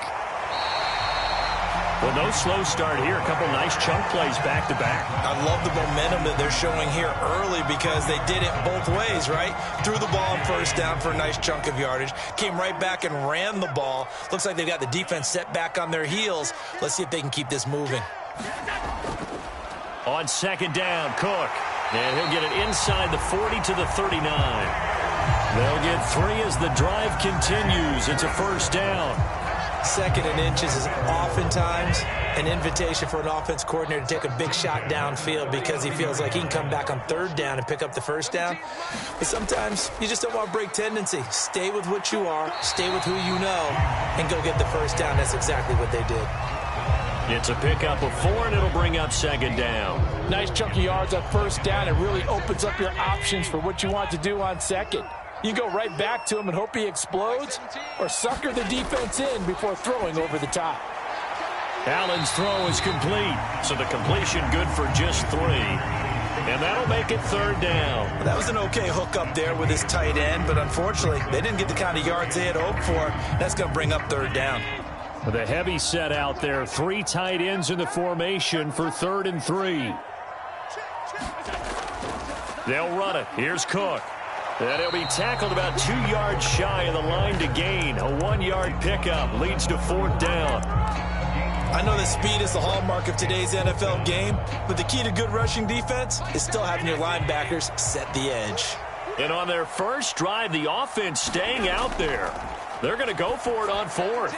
Well, no slow start here. A couple nice chunk plays back-to-back. I love the momentum that they're showing here early because they did it both ways, right? Threw the ball on first down for a nice chunk of yardage. Came right back and ran the ball. Looks like they've got the defense set back on their heels. Let's see if they can keep this moving. On second down, Cook. And he'll get it inside the 40 to the 39. They'll get 3 as the drive continues. It's a first down. Second and inches is oftentimes an invitation for an offense coordinator to take a big shot downfield because he feels like he can come back on third down and pick up the first down. But sometimes you just don't want to break tendency. Stay with what you are, stay with who you know, and go get the first down. That's exactly what they did. It's a pickup of 4, and it'll bring up second down. Nice chunk of yards on first down. It really opens up your options for what you want to do on second. You go right back to him and hope he explodes, or sucker the defense in before throwing over the top. Allen's throw is complete, so the completion good for just 3. And that'll make it third down. That was an okay hook up there with his tight end, but unfortunately, they didn't get the kind of yards they had hoped for. That's going to bring up third down. With a heavy set out there, 3 tight ends in the formation for 3rd and 3. They'll run it. Here's Cook. And he'll be tackled about 2 yards shy of the line to gain. A 1-yard pickup leads to 4th down. I know that speed is the hallmark of today's NFL game, but the key to good rushing defense is still having your linebackers set the edge. And on their first drive, the offense staying out there. They're going to go for it on 4th.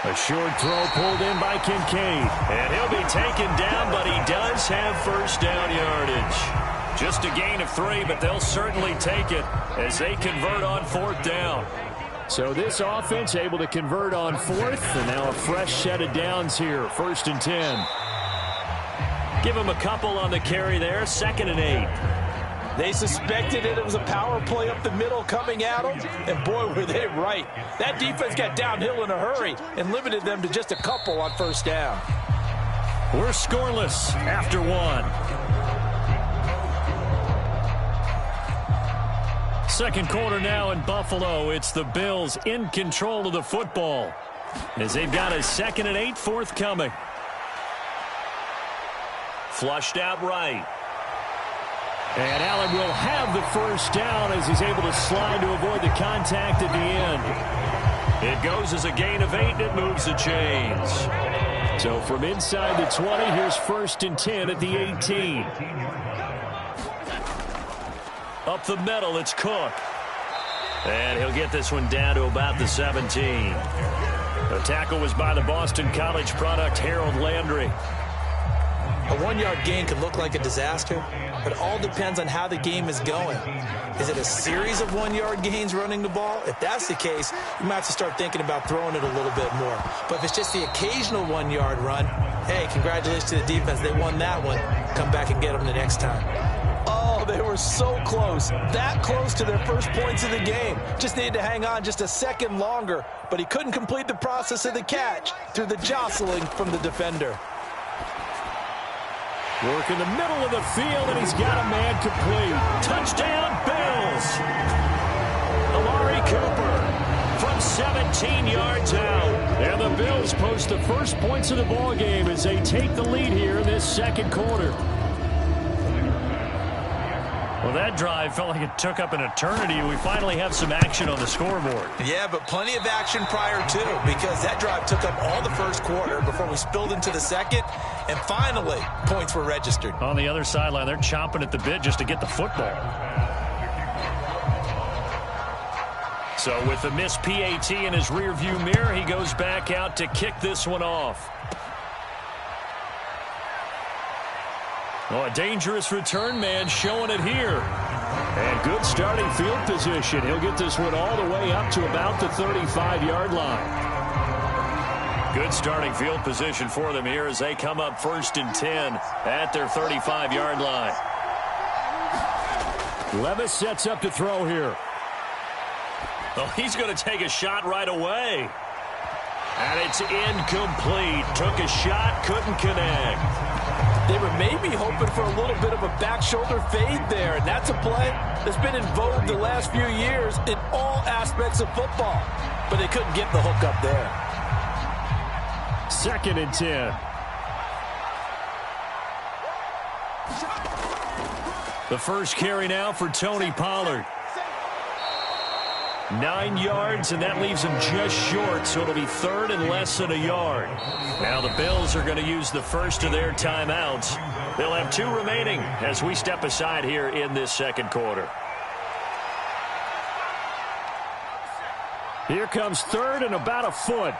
A short throw pulled in by Kincaid. And he'll be taken down, but he does have first down yardage. Just a gain of 3, but they'll certainly take it as they convert on 4th down. So this offense able to convert on 4th, and now a fresh set of downs here, 1st and 10. Give him a couple on the carry there, 2nd and 8. They suspected it was a power play up the middle coming at them, and boy, were they right. That defense got downhill in a hurry and limited them to just a couple on first down. We're scoreless after 1. Second quarter now in Buffalo. It's the Bills in control of the football as they've got a 2nd and 8 forthcoming. Flushed out right. And Allen will have the first down as he's able to slide to avoid the contact at the end. It goes as a gain of 8, and it moves the chains. So from inside the 20, here's 1st and 10 at the 18. Up the middle, it's Cook. And he'll get this one down to about the 17. The tackle was by the Boston College product, Harold Landry. A 1-yard gain could look like a disaster, but it all depends on how the game is going. Is it a series of 1-yard gains running the ball? If that's the case, you might have to start thinking about throwing it a little bit more. But if it's just the occasional 1-yard run, hey, congratulations to the defense. They won that one. Come back and get them the next time. Oh, they were so close. That close to their first points of the game. Just needed to hang on just a second longer, but he couldn't complete the process of the catch through the jostling from the defender. Work in the middle of the field, and he's got a man complete. Touchdown, Bills! Amari Cooper. 14 yards out. And the Bills post the first points of the ball game as they take the lead here in this second quarter. Well, that drive felt like it took up an eternity. We finally have some action on the scoreboard. Yeah, but plenty of action prior to, because that drive took up all the first quarter before we spilled into the second, and finally, points were registered. On the other sideline, they're chomping at the bit just to get the football. So with the missed PAT in his rearview mirror, he goes back out to kick this one off. Oh, a dangerous return man showing it here. And good starting field position. He'll get this one all the way up to about the 35-yard line. Good starting field position for them here as they come up 1st and 10 at their 35-yard line. Levis sets up to throw here. Oh, he's going to take a shot right away. And it's incomplete. Took a shot, couldn't connect. They were maybe hoping for a little bit of a back shoulder fade there, and that's a play that's been in vogue the last few years in all aspects of football. But they couldn't get the hook up there. 2nd and 10. The first carry now for Tony Pollard. 9 yards, and that leaves him just short, so it'll be 3rd and less than a yard. Now the Bills are going to use the first of their timeouts. They'll have 2 remaining as we step aside here in this second quarter. Here comes 3rd and about a foot.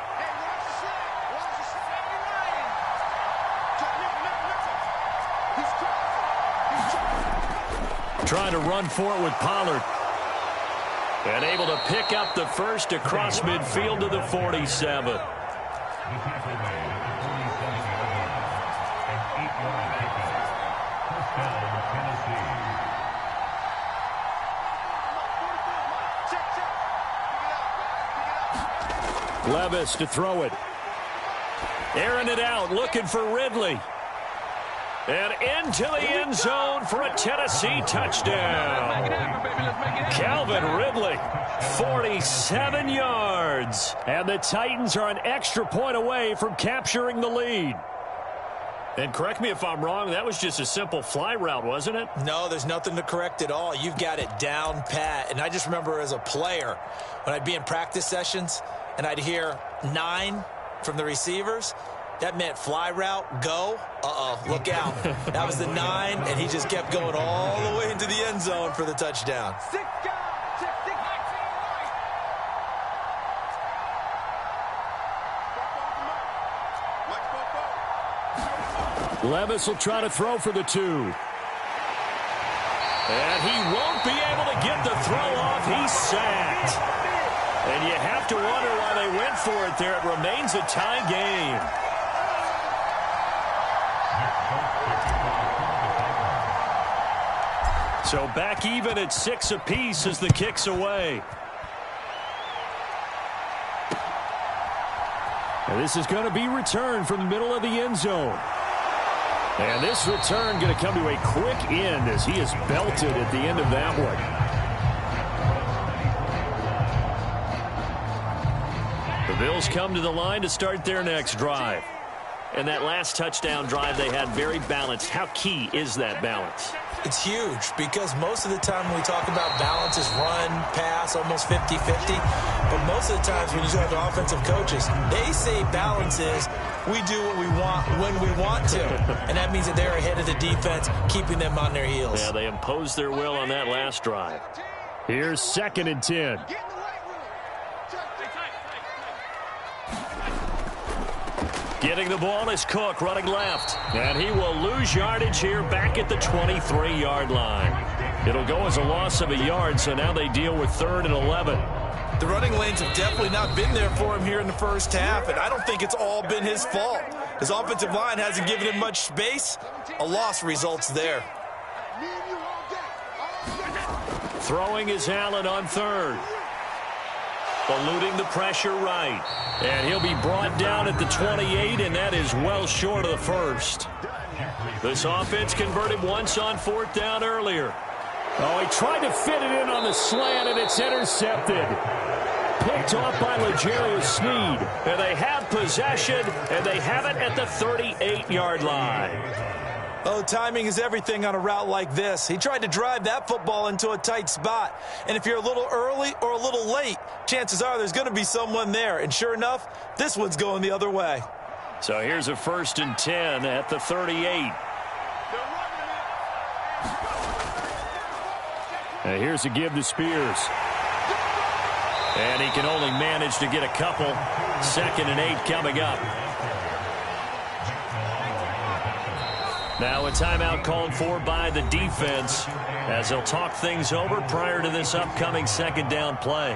Trying to run for it with Pollard. And able to pick up the first across midfield to the 47. Levis to throw it. Airing it out, looking for Ridley. And into the end zone for a Tennessee touchdown. Calvin Ridley, 47 yards. And the Titans are an extra point away from capturing the lead. And correct me if I'm wrong, that was just a simple fly route, wasn't it? No, there's nothing to correct at all. You've got it down pat. And I just remember as a player, when I'd be in practice sessions and I'd hear 9 from the receivers, that meant fly route, go. Look out. That was the 9, and he just kept going all the way into the end zone for the touchdown. Levis will try to throw for the 2. And he won't be able to get the throw off. He's sacked. And you have to wonder why they went for it there. It remains a tie game. So back even at 6 apiece as the kick's away. And this is going to be returned from the middle of the end zone. And this return going to come to a quick end as he is belted at the end of that one. The Bills come to the line to start their next drive. And that last touchdown drive they had very balanced. How key is that balance? It's huge because most of the time when we talk about balance is run, pass, almost 50-50. But most of the times when you talk to offensive coaches, they say balance is we do what we want when we want to. And that means that they're ahead of the defense, keeping them on their heels. Yeah, they imposed their will on that last drive. Here's 2nd and 10. Getting the ball is Cook running left. And he will lose yardage here back at the 23-yard line. It'll go as a loss of a yard, so now they deal with 3rd and 11. The running lanes have definitely not been there for him here in the first half, and I don't think it's all been his fault. His offensive line hasn't given him much space. A loss results there. Throwing is Allen on 3rd. Eluding the pressure right. And he'll be brought down at the 28, and that is well short of the first. This offense converted once on 4th down earlier. Oh, he tried to fit it in on the slant, and it's intercepted. picked off by L'Jarius Sneed. And they have possession, and they have it at the 38-yard line. Oh, timing is everything on a route like this. He tried to drive that football into a tight spot. And if you're a little early or a little late, chances are there's going to be someone there. And sure enough, this one's going the other way. So here's a 1st and 10 at the 38. And here's a give to Spears. And he can only manage to get a couple. 2nd and 8 coming up. Now a timeout called for by the defense as they'll talk things over prior to this upcoming 2nd down play.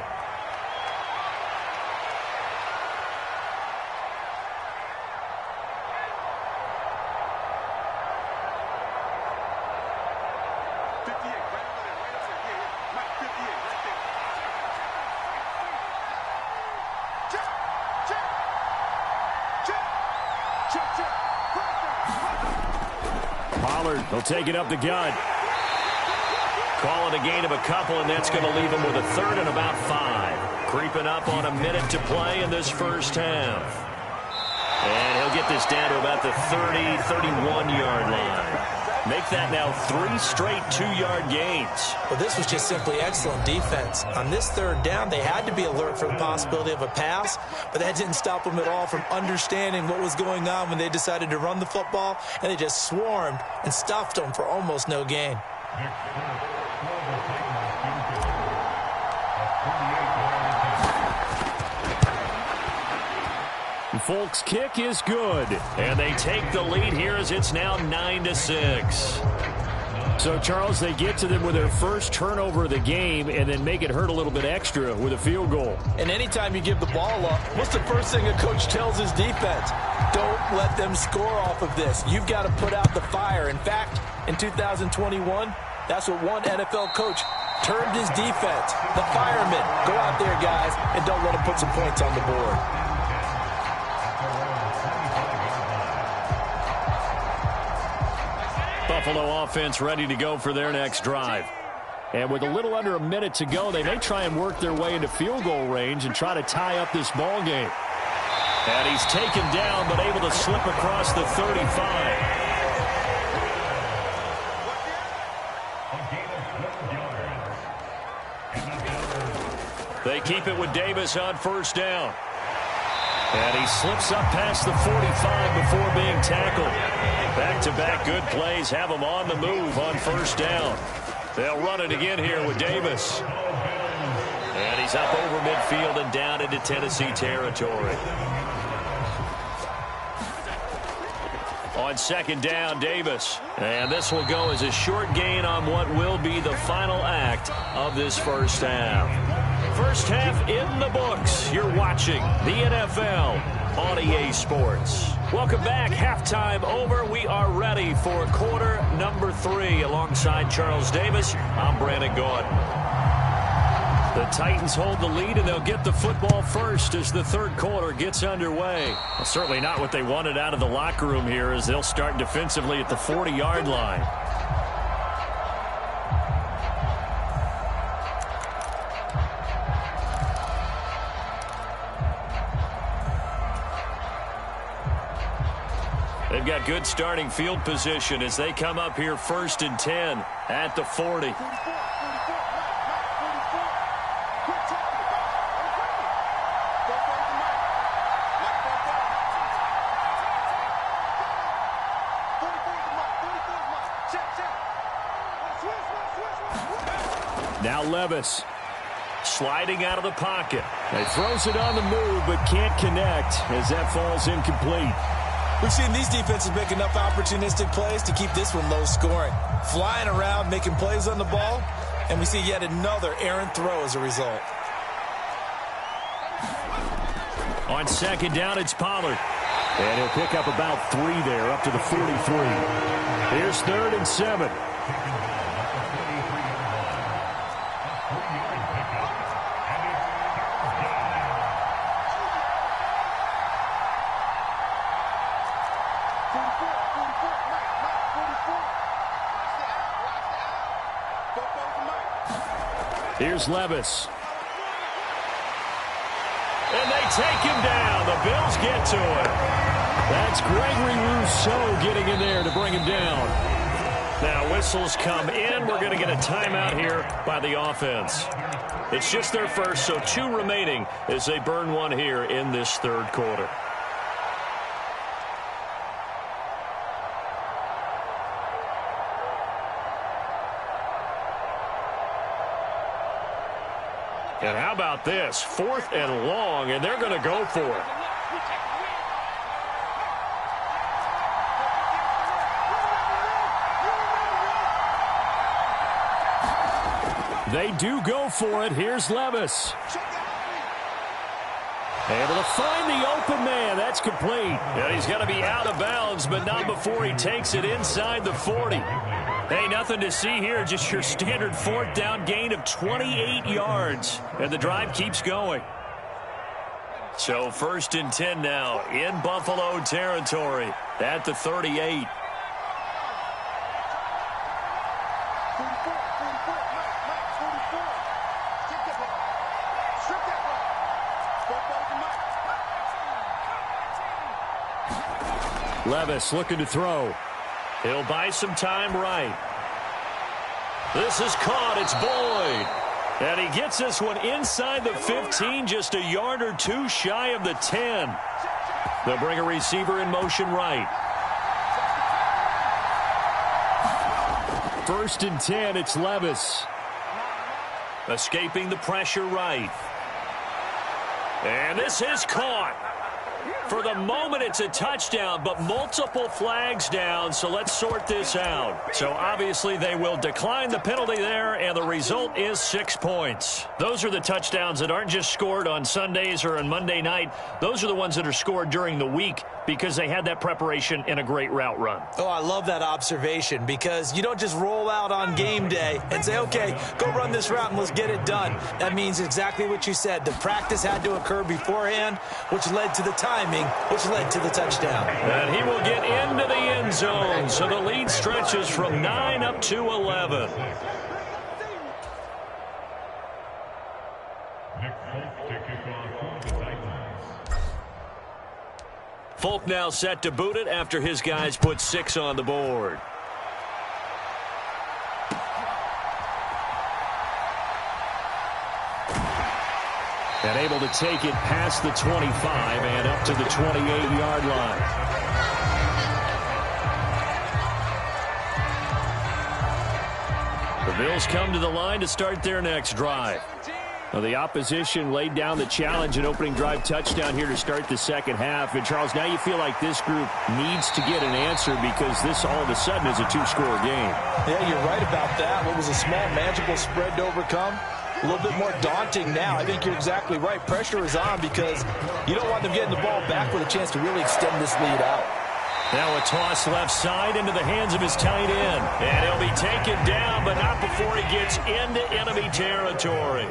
They'll take it up the gut. Call it a gain of a couple, and that's going to leave him with a 3rd and about 5. Creeping up on a minute to play in this first half. And he'll get this down to about the 30, 31-yard line. Make that now 3 straight 2-yard gains. Well, this was just simply excellent defense. On this 3rd down, they had to be alert for the possibility of a pass, but that didn't stop them at all from understanding what was going on when they decided to run the football, and they just swarmed and stuffed them for almost no gain. Folk's kick is good. And they take the lead here as it's now 9-6. So, Charles, they get to them with their first turnover of the game and then make it hurt a little bit extra with a field goal. And anytime you give the ball up, what's the first thing a coach tells his defense? Don't let them score off of this. You've got to put out the fire. In fact, in 2021, that's what one NFL coach termed his defense. The firemen. Go out there, guys, and don't let them put some points on the board. Buffalo offense ready to go for their next drive. And with a little under a minute to go, they may try and work their way into field goal range and try to tie up this ball game. And he's taken down, but able to slip across the 35. They keep it with Davis on 1st down. And he slips up past the 45 before being tackled. Back-to-back good plays have him on the move on 1st down. They'll run it again here with Davis. And he's up over midfield and down into Tennessee territory. On 2nd down, Davis. And this will go as a short gain on what will be the final act of this first half. First half in the books. You're watching the NFL on EA Sports. Welcome back. Halftime over. We are ready for quarter number 3. Alongside Charles Davis, I'm Brandon Gordon. The Titans hold the lead, and they'll get the football first as the 3rd quarter gets underway. Well, certainly not what they wanted out of the locker room here as they'll start defensively at the 40-yard line. They've got good starting field position as they come up here 1st and 10 at the 40. Now Levis. Sliding out of the pocket. He throws it on the move but can't connect as that falls incomplete. We've seen these defenses make enough opportunistic plays to keep this one low scoring. Flying around, making plays on the ball, and we see yet another errant throw as a result. On 2nd down, it's Pollard. And he'll pick up about 3 there, up to the 43. Here's 3rd and 7. Here's Levis. take him down. The Bills get to it. That's Gregory Rousseau getting in there to bring him down. Now whistles come in. We're going to get a timeout here by the offense. It's just their first, so 2 remaining as they burn one here in this third quarter. And how about this? 4th and long, and they're going to go for it. They do go for it. Here's Levis. Able to find the open man. That's complete. And he's going to be out of bounds, but not before he takes it inside the 40. Hey, nothing to see here. Just your standard 4th down gain of 28 yards. And the drive keeps going. So 1st and 10 now in Buffalo territory at the 38. Levis looking to throw. He'll buy some time right. This is caught. It's Boyd. And he gets this one inside the 15, just a yard or 2 shy of the 10. They'll bring a receiver in motion right. 1st and 10, it's Levis. Escaping the pressure right. And this is caught. For the moment, it's a touchdown, but multiple flags down, so let's sort this out. So obviously they will decline the penalty there, and the result is 6 points. Those are the touchdowns that aren't just scored on Sundays or on Monday night. Those are the ones that are scored during the week because they had that preparation in a great route run. Oh, I love that observation because you don't just roll out on game day and say, okay, go run this route and let's get it done. That means exactly what you said. The practice had to occur beforehand, which led to the timing, which led to the touchdown. And he will get into the end zone, so the lead stretches from 9 up to 11. Folk now set to boot it after his guys put 6 on the board. And able to take it past the 25 and up to the 28-yard line. The Bills come to the line to start their next drive. Well, the opposition laid down the challenge and opening drive touchdown here to start the second half. And, Charles, now you feel like this group needs to get an answer because this all of a sudden is a 2-score game. Yeah, you're right about that. What was a small, manageable spread to overcome? A little bit more daunting now. I think you're exactly right. Pressure is on because you don't want them getting the ball back with a chance to really extend this lead out. Now a toss left side into the hands of his tight end. And he'll be taken down, but not before he gets into enemy territory.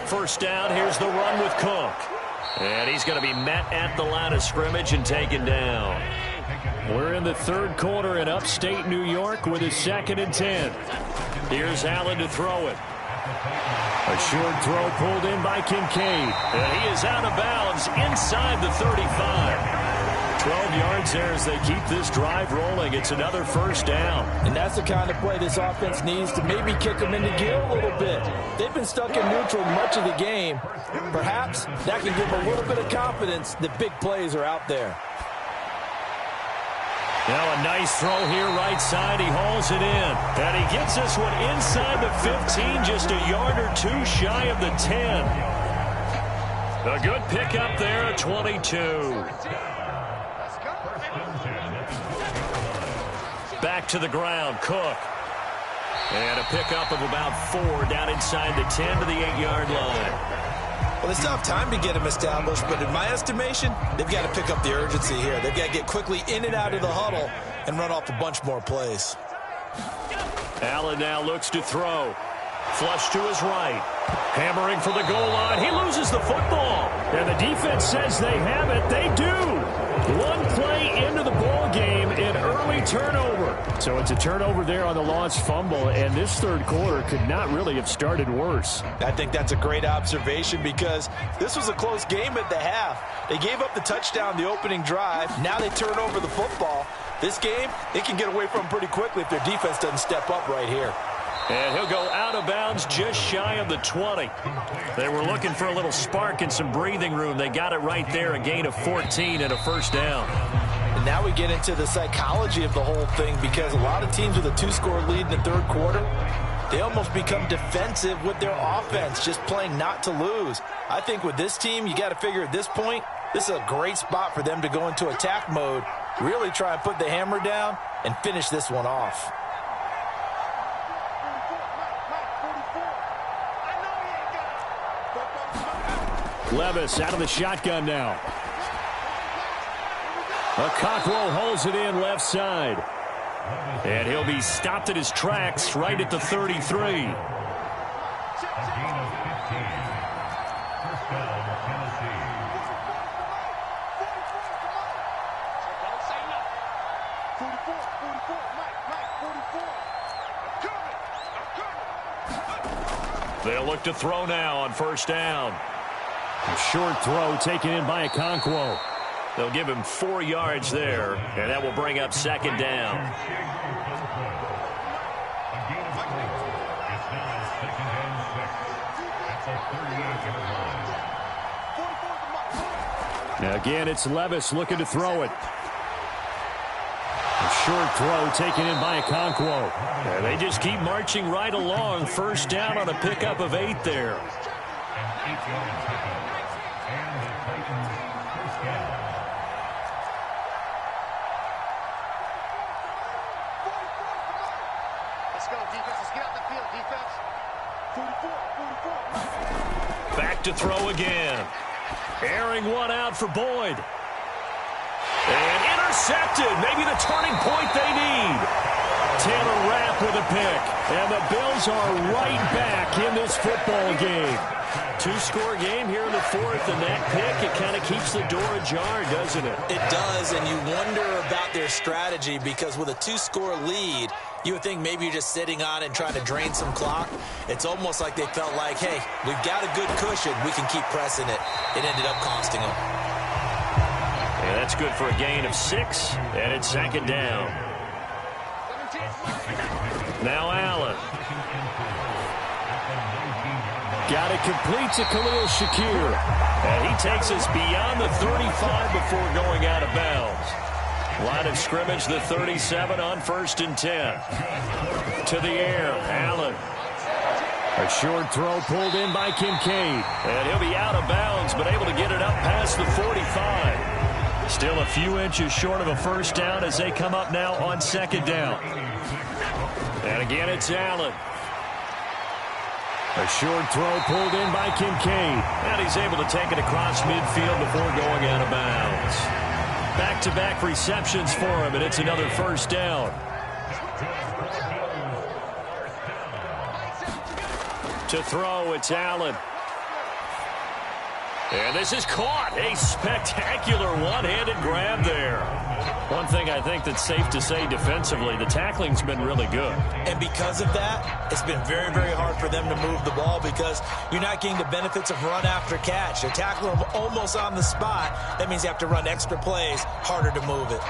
First down, here's the run with Cook. And he's going to be met at the line of scrimmage and taken down. We're in the third quarter in upstate New York with a 2nd and 10. Here's Allen to throw it. A short throw pulled in by Kincaid. And he is out of bounds inside the 35. 12 yards there as they keep this drive rolling. It's another first down. And that's the kind of play this offense needs to maybe kick them into gear a little bit. They've been stuck in neutral much of the game. Perhaps that can give them a little bit of confidence that big plays are out there. Now a nice throw here right side. He hauls it in. And he gets this one inside the 15, just a yard or 2 shy of the 10. A good pickup there at 22. Back to the ground, Cook. And a pickup of about 4 down inside the 10 to the 8-yard line. Well, they still have time to get him established, but in my estimation, they've got to pick up the urgency here. They've got to get quickly in and out of the huddle and run off a bunch more plays. Allen now looks to throw. Flush to his right. Hammering for the goal line. He loses the football. And the defense says they have it. They do. One play into the ball game, an early turnover. So it's a turnover there on the lost fumble, and this third quarter could not really have started worse. I think that's a great observation because this was a close game at the half. They gave up the touchdown the opening drive. Now they turn over the football. This game, they can get away from pretty quickly if their defense doesn't step up right here. And he'll go out of bounds just shy of the 20. They were looking for a little spark and some breathing room. They got it right there, a gain of 14 and a first down. And now we get into the psychology of the whole thing because a lot of teams with a 2-score lead in the third quarter, they almost become defensive with their offense, just playing not to lose. I think with this team, you got to figure at this point, this is a great spot for them to go into attack mode, really try and put the hammer down and finish this one off. Levis out of the shotgun now. Okonkwo holds it in left side. And he'll be stopped at his tracks right at the 33. They'll look to throw now on first down. A short throw taken in by Okonkwo. They'll give him 4 yards there, and that will bring up second down. Now again, it's Levis looking to throw it. A short throw taken in by Okonkwo. And they just keep marching right along. First down on a pickup of 8 there. Back to throw again. Airing one out for Boyd. And intercepted. Maybe the turning point they need. Taylor Rapp with a pick. And the Bills are right back in this football game. 2-score game here in the fourth, and that pick, it kind of keeps the door ajar, doesn't it? It does, and you wonder about their strategy because with a 2-score lead, you would think maybe you're just sitting on it and trying to drain some clock. It's almost like they felt like, hey, we've got a good cushion. We can keep pressing it. It ended up costing them. And that's good for a gain of 6, and it's second down. Now Allen. Got it complete to Khalil Shakir. And he takes us beyond the 35 before going out of bounds. Line of scrimmage, the 37 on 1st and 10. To the air, Allen. A short throw pulled in by Kincaid. And he'll be out of bounds, but able to get it up past the 45. Still a few inches short of a first down as they come up now on second down. And again, it's Allen. A short throw pulled in by Kincaid. And he's able to take it across midfield before going out of bounds. Back-to-back receptions for him, and it's another first down. To throw, it's Allen. And this is caught. A spectacular one-handed grab there. One thing I think that's safe to say defensively, the tackling's been really good. And because of that, it's been very, very hard for them to move the ball because you're not getting the benefits of run after catch. They're tackling them almost on the spot. That means you have to run extra plays, harder to move it.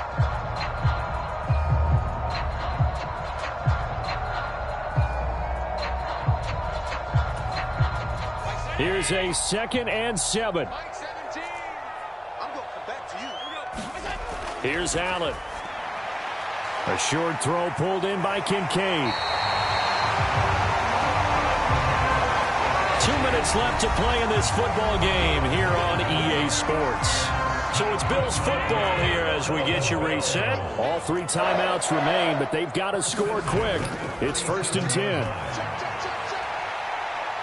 Here's a 2nd and 7. Here's Allen. A short throw pulled in by Kincaid. 2 minutes left to play in this football game here on EA Sports. So it's Bills football here as we get you reset. All 3 timeouts remain, but they've got to score quick. It's 1st and 10.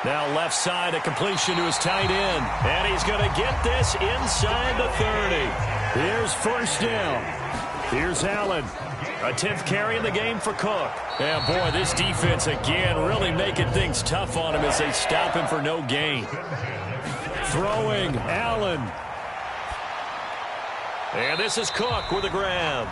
Now left side, a completion to his tight end. And he's going to get this inside the 30. Here's first down. Here's Allen. A 10th carry in the game for Cook. Yeah, boy, this defense again really making things tough on him as they stop him for no gain. Throwing, Allen. And this is Cook with a grab.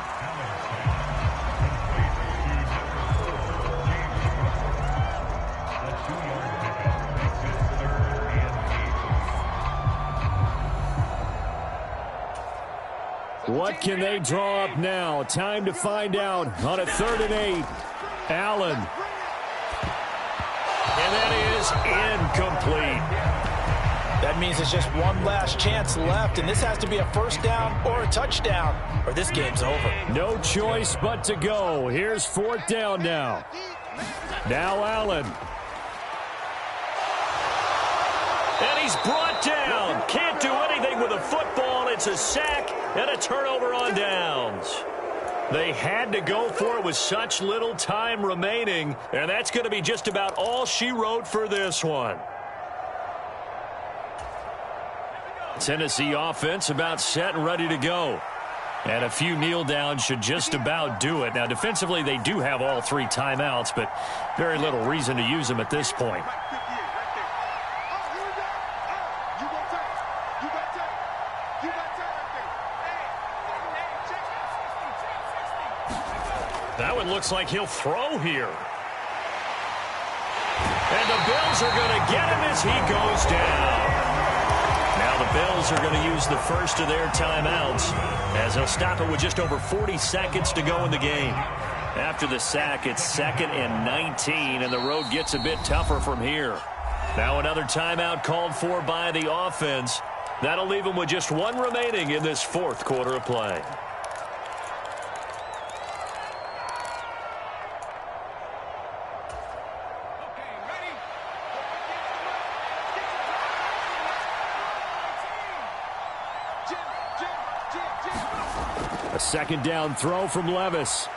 What can they draw up now? Time to find out on a 3rd and 8. Allen. And that is incomplete. That means it's just one last chance left, and this has to be a first down or a touchdown, or this game's over. No choice but to go. Here's 4th down now. Now Allen. And he's brought down. Can't do anything with a football. It's a sack and a turnover on downs. They had to go for it with such little time remaining, and that's going to be just about all she wrote for this one. Tennessee offense about set and ready to go. And a few kneel downs should just about do it. Now, defensively, they do have all 3 timeouts, but very little reason to use them at this point. That one looks like he'll throw here. And the Bills are going to get him as he goes down. Now the Bills are going to use the first of their timeouts as they'll stop it with just over 40 seconds to go in the game. After the sack, it's 2nd and 19, and the road gets a bit tougher from here. Now another timeout called for by the offense. That'll leave them with just 1 remaining in this 4th quarter of play. A 2nd down throw from Levis.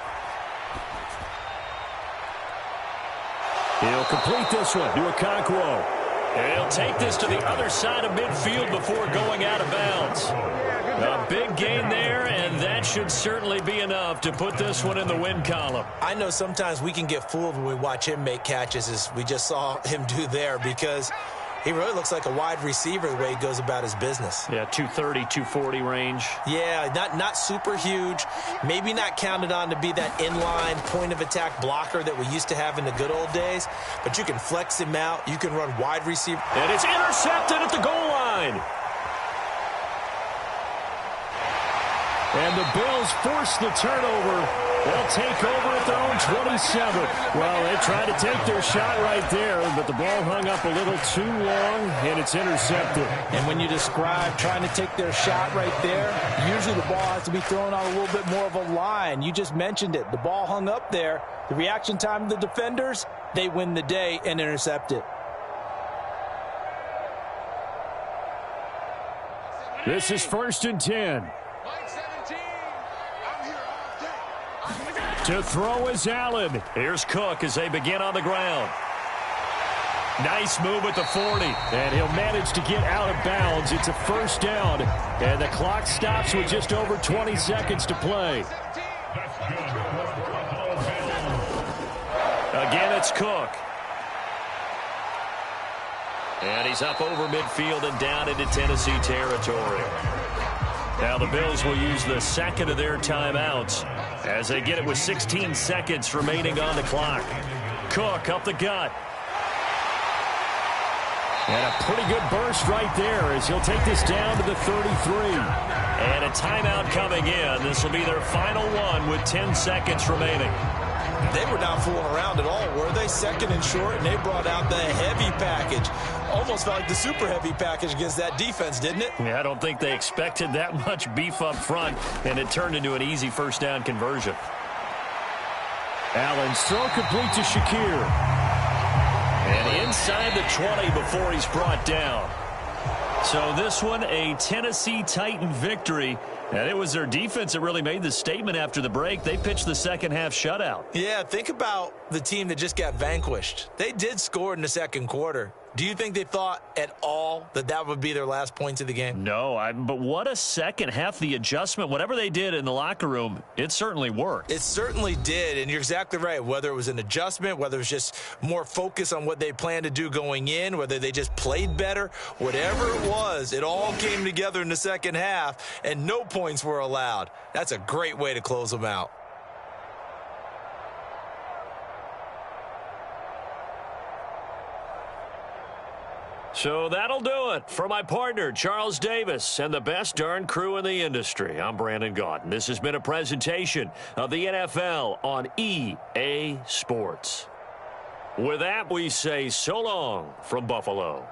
He'll complete this one to Okonkwo. And he'll take this to the other side of midfield before going out of bounds. A big gain there, and that should certainly be enough to put this one in the win column. I know sometimes we can get fooled when we watch him make catches, as we just saw him do there, because he really looks like a wide receiver the way he goes about his business. Yeah, 230, 240 range. Yeah, not super huge. Maybe not counted on to be that inline point-of-attack blocker that we used to have in the good old days. But you can flex him out. You can run wide receiver. And it's intercepted at the goal line. And the Bills force the turnover. They'll take over at their own 27. Well, they tried to take their shot right there, but the ball hung up a little too long, and it's intercepted. And when you describe trying to take their shot right there, usually the ball has to be thrown on a little bit more of a line. You just mentioned it. The ball hung up there. The reaction time of the defenders, they win the day and intercept it. This is 1st and 10. To throw is Allen. Here's Cook as they begin on the ground. Nice move at the 40. And he'll manage to get out of bounds. It's a 1st down. And the clock stops with just over 20 seconds to play. Again, it's Cook. And he's up over midfield and down into Tennessee territory. Now the Bills will use the 2nd of their timeouts as they get it with 16 seconds remaining on the clock. Cook up the gut. And a pretty good burst right there as he'll take this down to the 33. And a timeout coming in. This will be their final one with 10 seconds remaining. They were not fooling around at all, were they? 2nd and short, and they brought out the heavy package. Almost felt like the super heavy package against that defense, didn't it? Yeah, I don't think they expected that much beef up front, and it turned into an easy 1st down conversion. Allen's throw complete to Shakir. And inside the 20 before he's brought down. So this one, a Tennessee Titan victory. And it was their defense that really made the statement after the break. They pitched the 2nd half shutout. Yeah, think about the team that just got vanquished. They did score in the 2nd quarter. Do you think they thought at all that that would be their last points of the game? No, but what a 2nd half. The adjustment, whatever they did in the locker room, it certainly worked. It certainly did, and you're exactly right. Whether it was an adjustment, whether it was just more focus on what they planned to do going in, whether they just played better, whatever it was, it all came together in the 2nd half, and no points were allowed. That's a great way to close them out. So that'll do it for my partner, Charles Davis, and the best darn crew in the industry. I'm Brandon Gaudin. This has been a presentation of the NFL on EA Sports. With that, we say so long from Buffalo.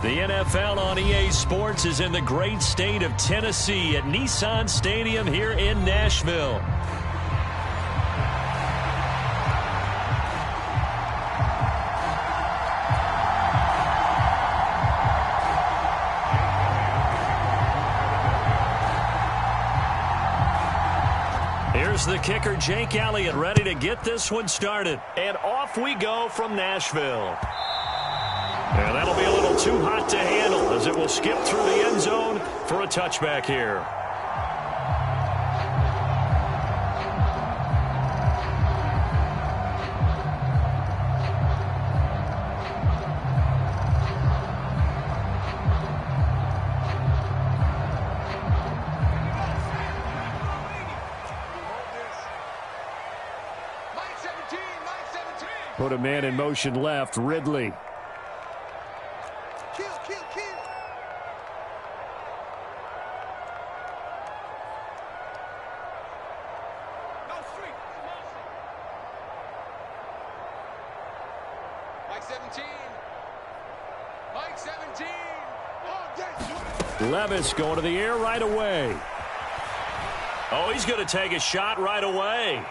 The NFL on EA Sports is in the great state of Tennessee at Nissan Stadium here in Nashville. Here's the kicker, Jake Elliott, ready to get this one started. And off we go from Nashville. And that'll be a little too hot to handle as it will skip through the end zone for a touchback here. Put a man in motion left, Ridley. Kill, kill, kill. No street. Mike 17. Mike 17. Oh, yes. Levis going to the air right away. Oh, he's going to take a shot right away.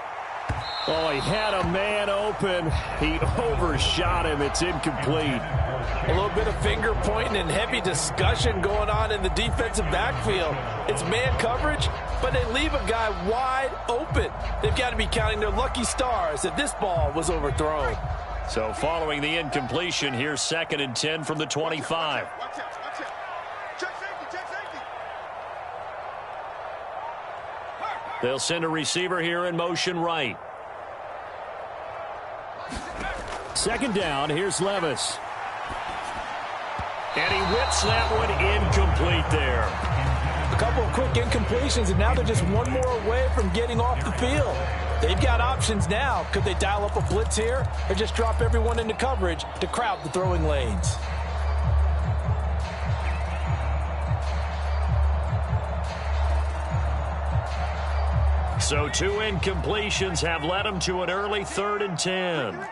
Oh, he had a man open. He overshot him. It's incomplete. A little bit of finger pointing and heavy discussion going on in the defensive backfield. It's man coverage, but they leave a guy wide open. They've got to be counting their lucky stars that this ball was overthrown. So following the incompletion, here's 2nd and 10 from the 25. Watch out, watch out. Check safety, check safety. They'll send a receiver here in motion right. 2nd down, here's Levis. And he whips that one incomplete there. A couple of quick incompletions, and now they're just one more away from getting off the field. They've got options now. Could they dial up a blitz here or just drop everyone into coverage to crowd the throwing lanes? So 2 incompletions have led them to an early 3rd and 10.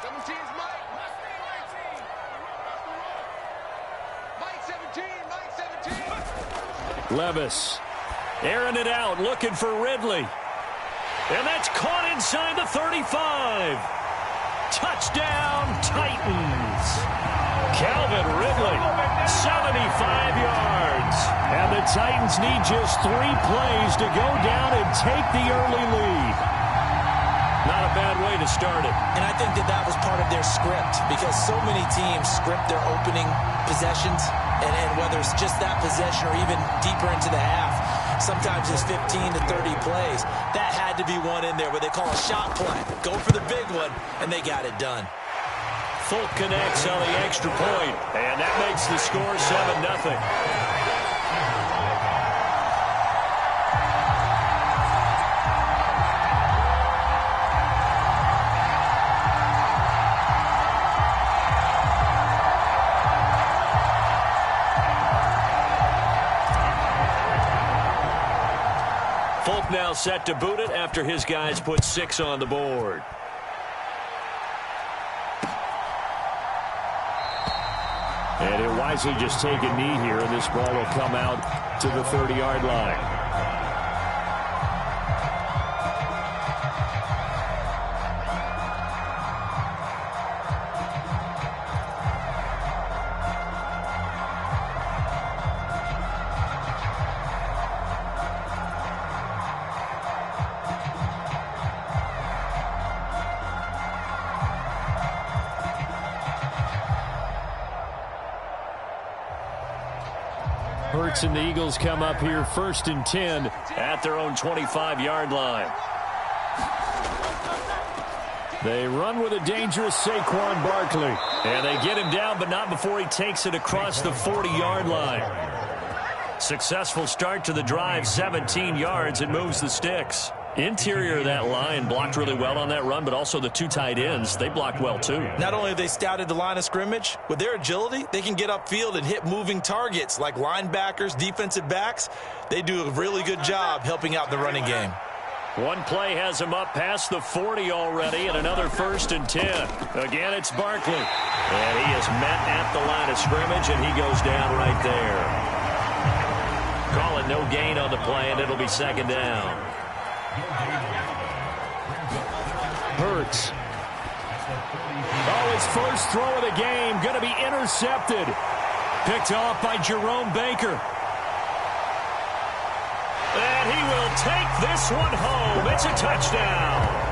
17's Mike. Mike 17, Mike 17. Levis. Airing it out, looking for Ridley. And that's caught inside the 35. Touchdown, Titans. Calvin Ridley, 75 yards. And the Titans need just 3 plays to go down and take the early lead. Not a bad way to start it. And I think that was part of their script, because so many teams script their opening possessions, and whether it's just that possession or even deeper into the half, sometimes it's 15 to 30 plays. That had to be one in there where they call a shot play. Go for the big one, and they got it done. Folk connects on the extra point, and that makes the score 7-0. Folk now set to boot it after his guys put 6 on the board. And he'll wisely just take a knee here, and this ball will come out to the 30-yard line. Hurts and the Eagles come up here 1st and 10 at their own 25-yard line. They run with a dangerous Saquon Barkley. And they get him down, but not before he takes it across the 40-yard line. Successful start to the drive, 17 yards, and moves the sticks. Interior of that line blocked really well on that run, but also the 2 tight ends, they blocked well too. Not only have they scouted the line of scrimmage, with their agility, they can get upfield and hit moving targets like linebackers, defensive backs. They do a really good job helping out the running game. One play has him up past the 40 already, and another 1st and 10. Again, it's Barkley. And he is met at the line of scrimmage, and he goes down right there. Calling no gain on the play, and it'll be 2nd down. Hurts. Oh, his first throw of the game going to be intercepted. Picked off by Jerome Baker. And he will will take this one home. It's a touchdown.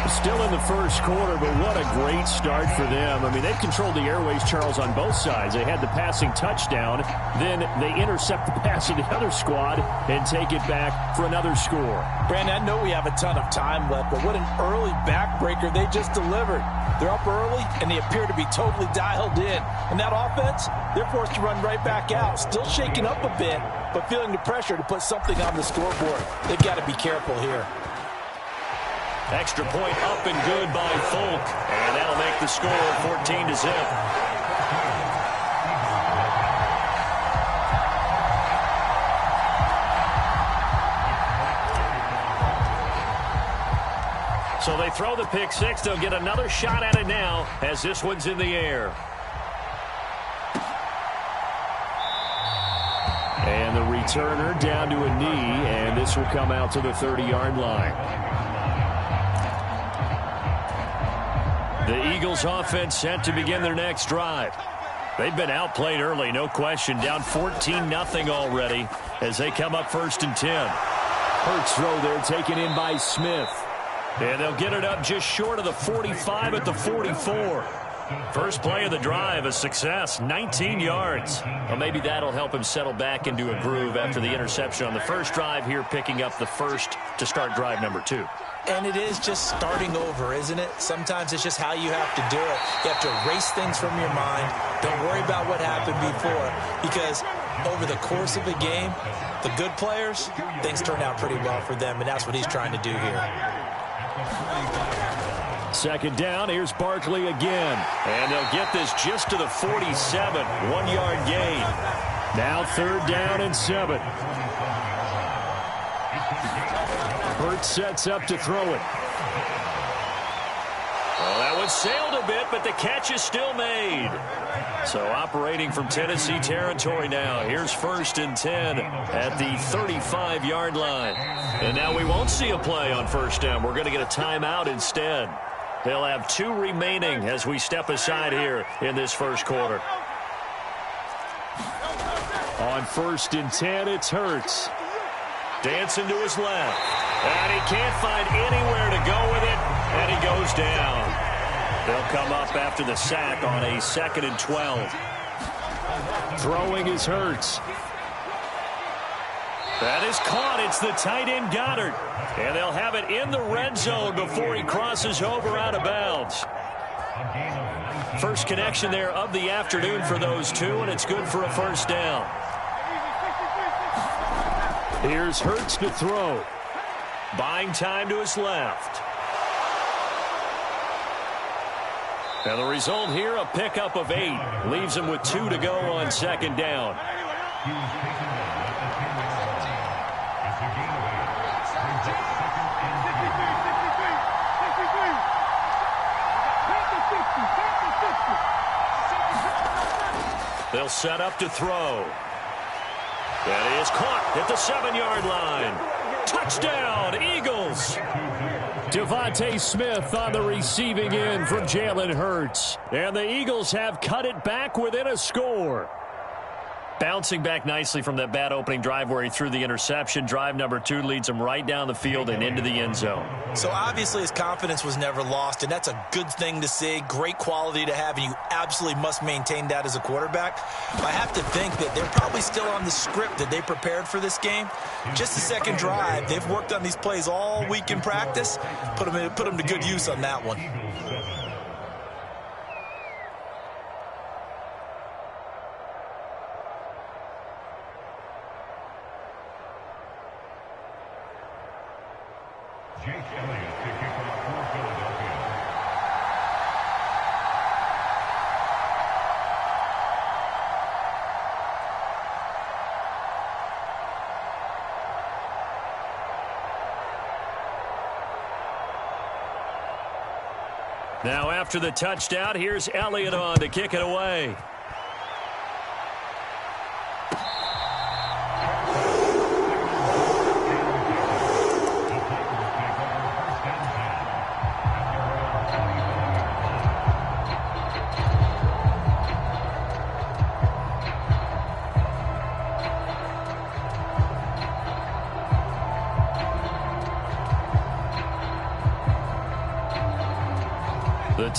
Still in the first quarter, but what a great start for them. I mean, they've controlled the airways, Charles, on both sides. They had the passing touchdown. Then they intercept the pass of the other squad and take it back for another score. Brandon, I know we have a ton of time left, but what an early backbreaker they just delivered. They're up early, and they appear to be totally dialed in. And that offense, they're forced to run right back out. Still shaking up a bit, but feeling the pressure to put something on the scoreboard. They've got to be careful here. Extra point up and good by Folk. And that'll make the score 14-0. So they throw the pick six. They'll get another shot at it now as this one's in the air. And the returner down to a knee, and this will come out to the 30-yard line. The Eagles offense set to begin their next drive. They've been outplayed early, no question. Down 14-0 already as they come up 1st and 10. Hurts throw there taken in by Smith. And they'll get it up just short of the 45 at the 44. First play of the drive, a success, 19 yards. Well, maybe that'll help him settle back into a groove after the interception on the first drive here, picking up the first to start drive number 2. And it is just starting over, isn't it? Sometimes it's just how you have to do it. You have to erase things from your mind. Don't worry about what happened before, because over the course of a game, the good players, things turn out pretty well for them, and that's what he's trying to do here. Second down, here's Barkley again. And they'll get this just to the 47, 1-yard gain. Now 3rd down and 7. Hurts sets up to throw it. Well, that one sailed a bit, but the catch is still made. So operating from Tennessee territory now. Here's 1st and 10 at the 35-yard line. And now we won't see a play on 1st down. We're going to get a timeout instead. They'll have 2 remaining as we step aside here in this first quarter. On 1st and 10, it's Hurts. Dancing to his left. And he can't find anywhere to go with it, and he goes down. They'll come up after the sack on a 2nd and 12. Throwing is Hurts. That is caught. It's the tight end Goddard. And they'll have it in the red zone before he crosses over out of bounds. First connection there of the afternoon for those two, and it's good for a 1st down. Here's Hurts to throw. Buying time to his left. And the result here, a pickup of 8. Leaves him with 2 to go on 2nd down. They'll set up to throw. That is caught at the 7-yard line. Touchdown, Eagles. Devontae Smith on the receiving end from Jalen Hurts. And the Eagles have cut it back within a score. Bouncing back nicely from that bad opening drive where he threw the interception. Drive number 2 leads him right down the field and into the end zone. So obviously his confidence was never lost, and that's a good thing to see. Great quality to have, and you absolutely must maintain that as a quarterback. I have to think that they're probably still on the script that they prepared for this game. Just the second drive. They've worked on these plays all week in practice. Put them to good use on that one. Now after the touchdown, here's Elliott on to kick it away.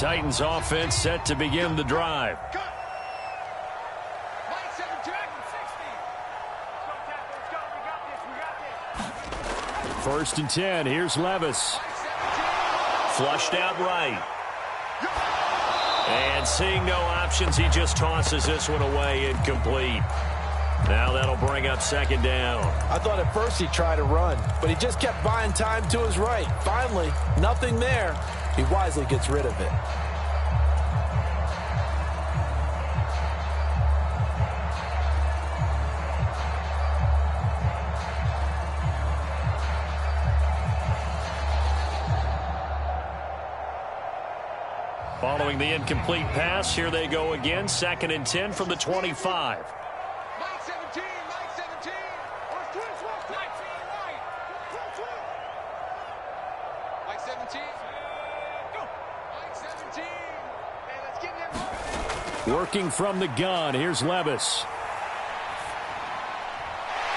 Titans offense set to begin the drive. First and 10. Here's Levis. Flushed out right. And seeing no options, he just tosses this one away, incomplete. Now that'll bring up second down. I thought at first he'd try to run, but he just kept buying time to his right. Finally, nothing there. He wisely gets rid of it. Following the incomplete pass, here they go again. Second and 10 from the 25. Mike 17, Mike 17. Or twins, Mike 17. Go. Mike 17. Hey, let's get in there. Working from the gun. Here's Levis.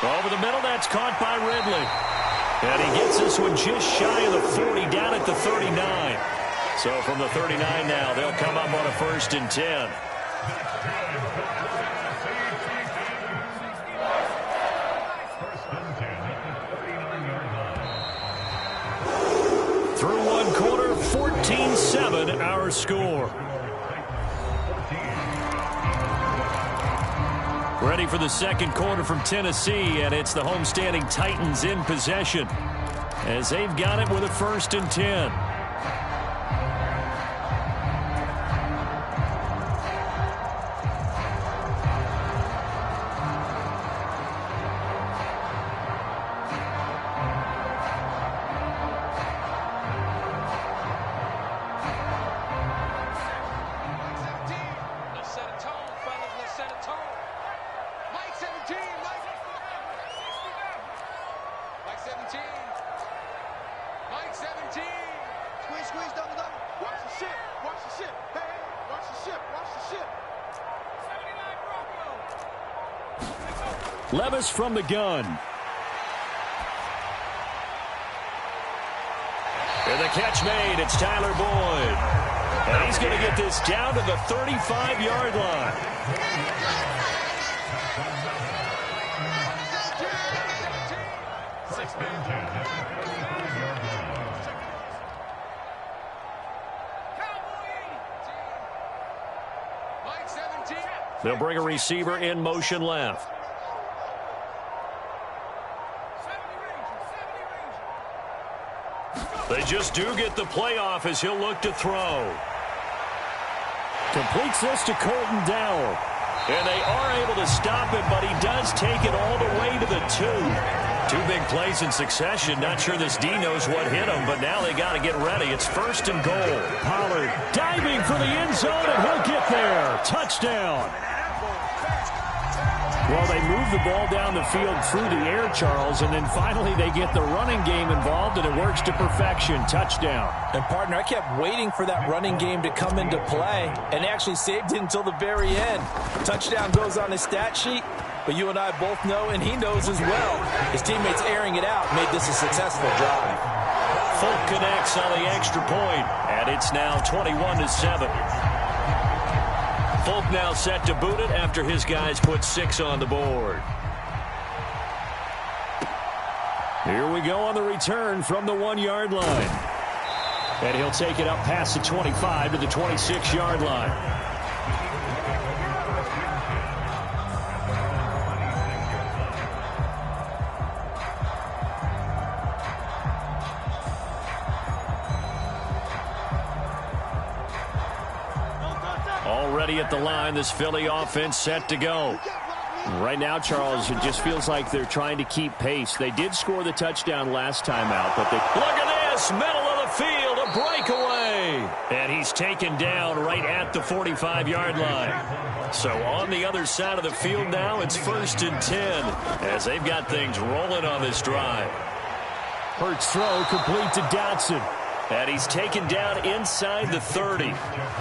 Over the middle, that's caught by Ridley. And he gets this one just shy of the 40, down at the 39. So from the 39 now, they'll come up on a first and 10. Through one quarter, 14-7 our score. Ready for the second quarter from Tennessee, and it's the homestanding Titans in possession as they've got it with a first and 10. Levis from the gun. And the catch made. It's Tyler Boyd. And he's going to get this down to the 35-yard line. They'll bring a receiver in motion left. They just do get the playoff as he'll look to throw. Completes this to Colton Dowell. And they are able to stop it, but he does take it all the way to the 2. Two big plays in succession. Not sure this D knows what hit him, but now they got to get ready. It's first and goal. Pollard diving for the end zone, and he'll get there. Touchdown. Well, they move the ball down the field through the air, Charles, and then finally they get the running game involved, and it works to perfection. Touchdown. And, partner, I kept waiting for that running game to come into play and actually saved it until the very end. Touchdown goes on his stat sheet, but you and I both know, and he knows as well, his teammates airing it out made this a successful drive. Folk connects on the extra point, and it's now 21-7. Folk now set to boot it after his guys put 6 on the board. Here we go on the return from the 1-yard line. And he'll take it up past the 25 to the 26-yard line. Already at the line, this Philly offense set to go. Right now, Charles, it just feels like they're trying to keep pace. They did score the touchdown last time out, but they... Look at this! Middle of the field, a breakaway! And he's taken down right at the 45-yard line. So on the other side of the field now, it's first and 10 as they've got things rolling on this drive. Hurts throw complete to Dotson. And he's taken down inside the 30.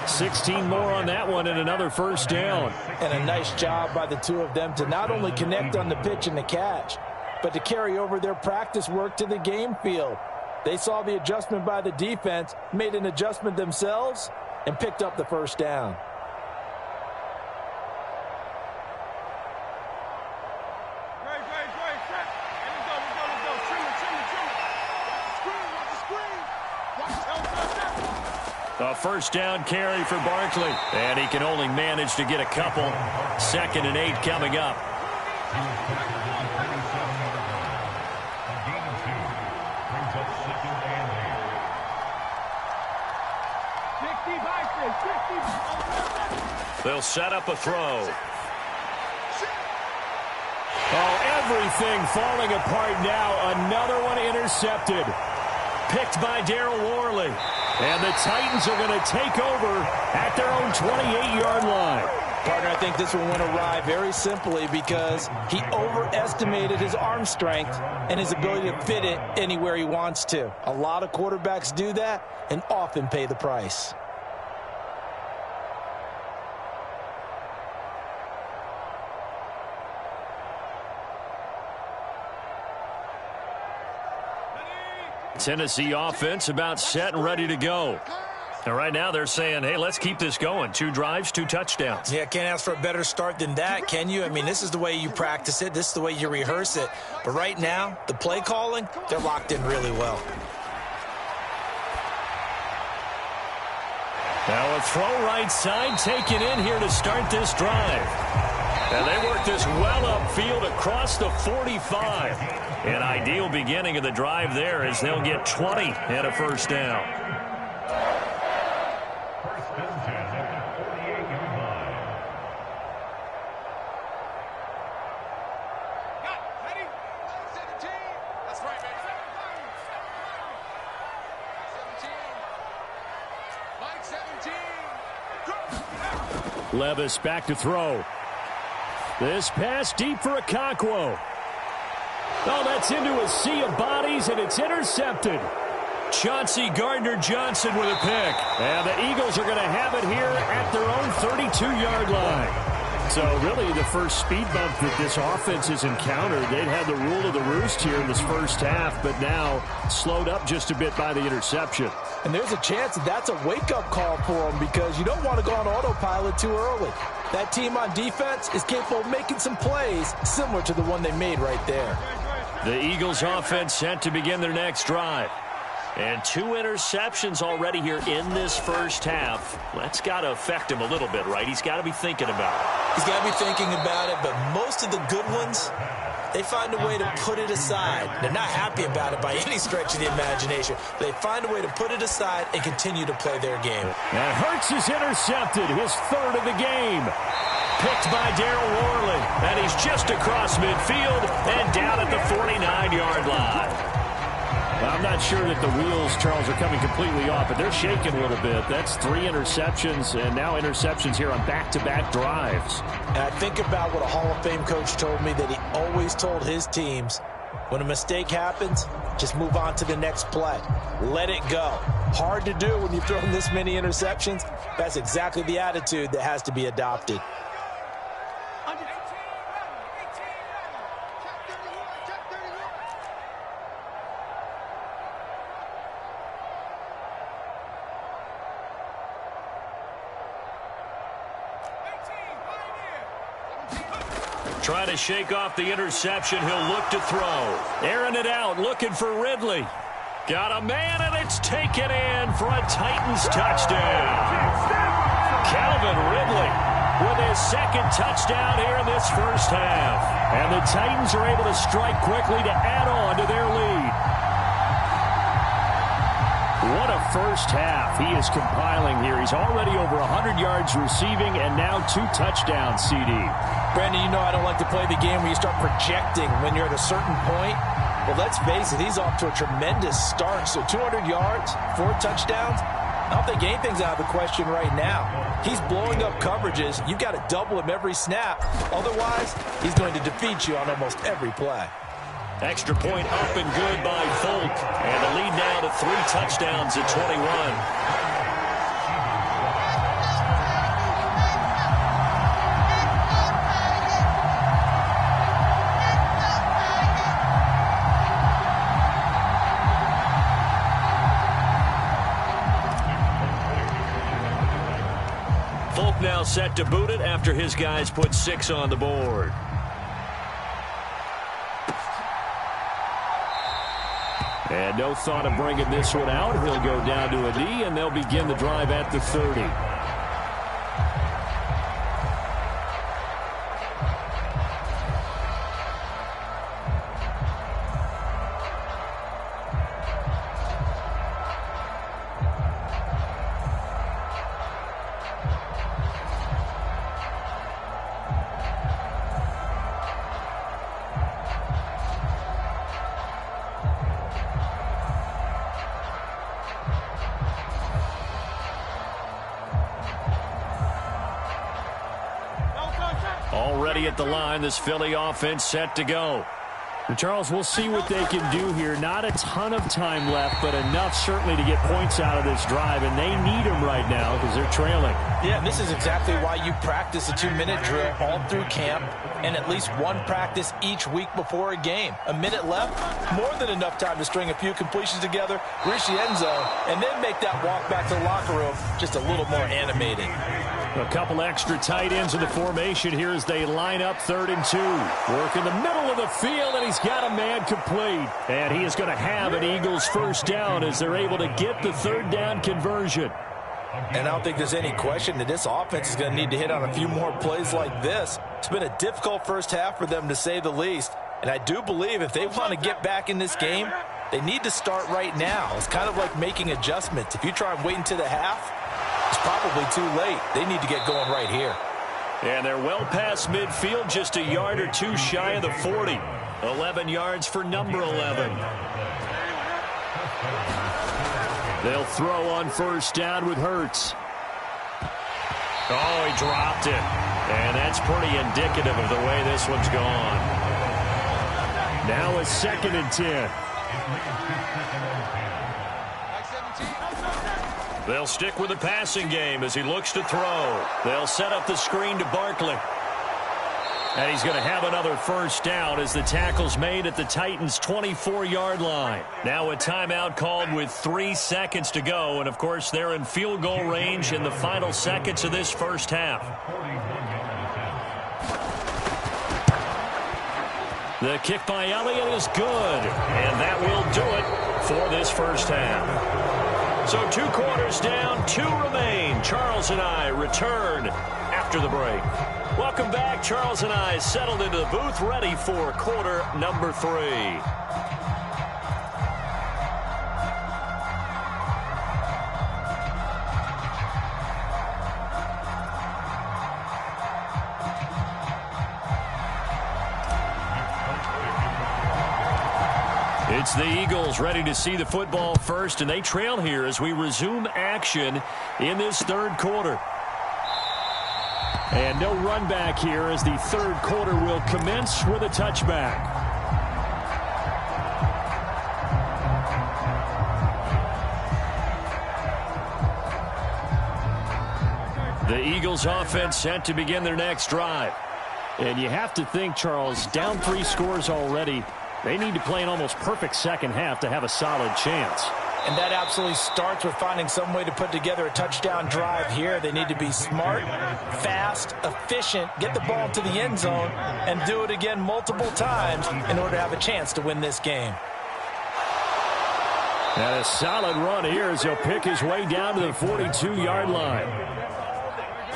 16 more on that one and another first down. And a nice job by the two of them to not only connect on the pitch and the catch, but to carry over their practice work to the game field. They saw the adjustment by the defense, made an adjustment themselves, and picked up the first down. A first down carry for Barkley. And he can only manage to get a couple. 2nd and 8 coming up. They'll set up a throw. Oh, everything falling apart now. Another one intercepted. Picked by Daryl Worley. And the Titans are going to take over at their own 28-yard line. Partner, I think this one went awry very simply because he overestimated his arm strength and his ability to fit it anywhere he wants to. A lot of quarterbacks do that and often pay the price. Tennessee offense about set and ready to go. And right now they're saying, hey, let's keep this going. 2 drives, 2 touchdowns. Yeah, can't ask for a better start than that, can you? I mean, this is the way you practice it. This is the way you rehearse it. But right now, the play calling, they're locked in really well. Now a throw right side taken in here to start this drive. And they work this well upfield across the 45. An ideal beginning of the drive there as they'll get 20 and a first down. Levis back to throw. This pass deep for Okonkwo. Oh, that's into a sea of bodies, and it's intercepted. Chauncey Gardner-Johnson with a pick. And the Eagles are going to have it here at their own 32-yard line. So really the first speed bump that this offense has encountered. They'd had the rule of the roost here in this first half, but now slowed up just a bit by the interception. And there's a chance that that's a wake-up call for them because you don't want to go on autopilot too early. That team on defense is capable of making some plays similar to the one they made right there. The Eagles offense set to begin their next drive. And 2 interceptions already here in this first half. That's got to affect him a little bit, right? He's got to be thinking about it. He's got to be thinking about it, but most of the good ones, they find a way to put it aside. They're not happy about it by any stretch of the imagination. They find a way to put it aside and continue to play their game. And Hurts is intercepted, his 3rd of the game. Picked by Daryl Worley. And he's just across midfield and down at the 49-yard line. Well, I'm not sure that the wheels, Charles, are coming completely off, but they're shaking a little bit. That's 3 interceptions, and now interceptions here on back-to-back drives. And I think about what a Hall of Fame coach told me that he always told his teams, when a mistake happens, just move on to the next play. Let it go. Hard to do when you've thrown this many interceptions. That's exactly the attitude that has to be adopted. Trying to shake off the interception. He'll look to throw. Airing it out, looking for Ridley. Got a man, and it's taken in for a Titans touchdown. Calvin Ridley with his 2nd touchdown here in this first half. And the Titans are able to strike quickly to add on to their lead. What a first half he is compiling here. He's already over 100 yards receiving and now 2 touchdowns, CD. Brandon, you know I don't like to play the game where you start projecting when you're at a certain point. Well, let's face it, he's off to a tremendous start. So 200 yards, 4 touchdowns. I don't think anything's out of the question right now. He's blowing up coverages. You've got to double him every snap. Otherwise, he's going to defeat you on almost every play. Extra point up and good by Folk. And the lead now to 3 touchdowns at 21. Smith now set to boot it after his guys put 6 on the board. And no thought of bringing this one out. He'll go down to a knee, and they'll begin the drive at the 30. Already at the line, this Philly offense set to go. And Charles, we'll see what they can do here. Not a ton of time left, but enough certainly to get points out of this drive, and they need them right now because they're trailing. Yeah, and this is exactly why you practice a 2-minute drill all through camp and at least one practice each week before a game. A minute left, more than enough time to string a few completions together, reach the end zone, and then make that walk back to the locker room just a little more animated. A couple extra tight ends in the formation here as they line up 3rd and 2. Work in the middle of the field, and he's got a man complete. And he is going to have an Eagles first down as they're able to get the 3rd down conversion. And I don't think there's any question that this offense is going to need to hit on a few more plays like this. It's been a difficult first half for them, to say the least. And I do believe if they want to get back in this game, they need to start right now. It's kind of like making adjustments. If you try and wait until the half, it's probably too late. They need to get going right here. And they're well past midfield, just a yard or two shy of the 40. 11 yards for number 11. They'll throw on first down with Hurts. Oh, he dropped it. And that's pretty indicative of the way this one's gone. Now a 2nd and 10. They'll stick with the passing game as he looks to throw. They'll set up the screen to Barkley. And he's going to have another first down as the tackle's made at the Titans' 24-yard line. Now a timeout called with 3 seconds to go. And, of course, they're in field goal range in the final seconds of this first half. The kick by Elliott is good. And that will do it for this first half. So 2 quarters down, 2 remain. Charles and I return after the break. Welcome back. Charles and I settled into the booth, ready for quarter number 3. It's the Eagles ready to see the football first, and they trail here as we resume action in this 3rd quarter. And no run back here as the 3rd quarter will commence with a touchback. The Eagles offense set to begin their next drive. And you have to think, Charles, down 3 scores already. They need to play an almost perfect second half to have a solid chance. And that absolutely starts with finding some way to put together a touchdown drive here. They need to be smart, fast, efficient, get the ball to the end zone, and do it again multiple times in order to have a chance to win this game. And a solid run here as he'll pick his way down to the 42-yard line.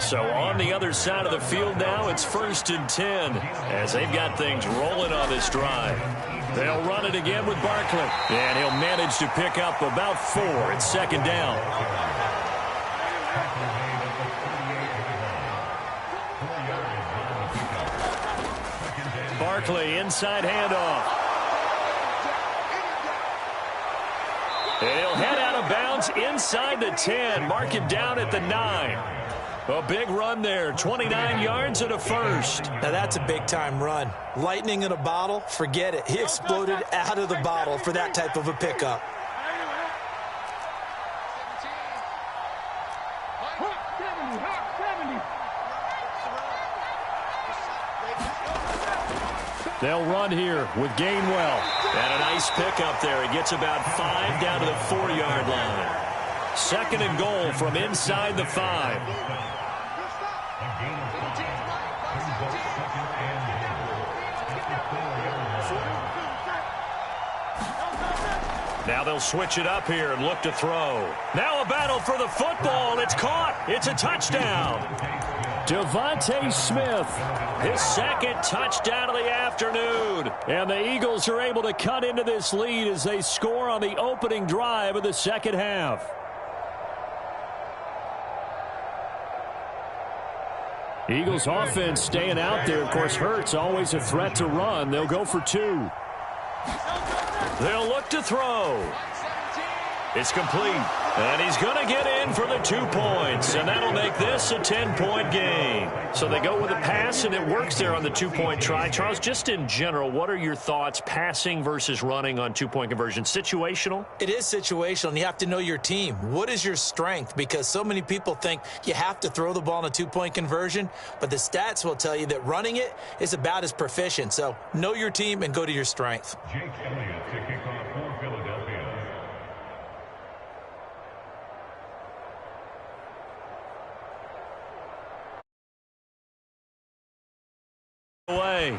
So on the other side of the field now, it's 1st and 10 as they've got things rolling on this drive. They'll run it again with Barkley. And he'll manage to pick up about 4. It's 2nd down. Barkley inside handoff. And he'll head out of bounds inside the 10. Mark him down at the 9. A big run there, 29 yards and a first. Now that's a big-time run. Lightning in a bottle, forget it. He exploded out of the bottle for that type of a pickup. They'll run here with Gainwell. And a nice pickup there. He gets about 5 down to the 4-yard line. 2nd and goal from inside the 5. Now they'll switch it up here and look to throw. Now a battle for the football. It's caught. It's a touchdown. Devontae Smith, His second touchdown of the afternoon. and the Eagles are able to cut into this lead as they score on the opening drive of the second half. Eagles offense staying out there. Of course, Hurts always a threat to run. They'll go for 2. They'll look to throw. It's complete. And he's going to get in for the 2 points. And that'll make this a 10-point game. So they go with a pass, and it works there on the 2-point try. Charles, just in general, what are your thoughts passing versus running on 2-point conversion? Situational? It is situational, and you have to know your team. What is your strength? Because so many people think you have to throw the ball in a 2-point conversion, but the stats will tell you that running it is about as proficient. So know your team and go to your strength. Jake Elliott to kick off for Philadelphia. Away.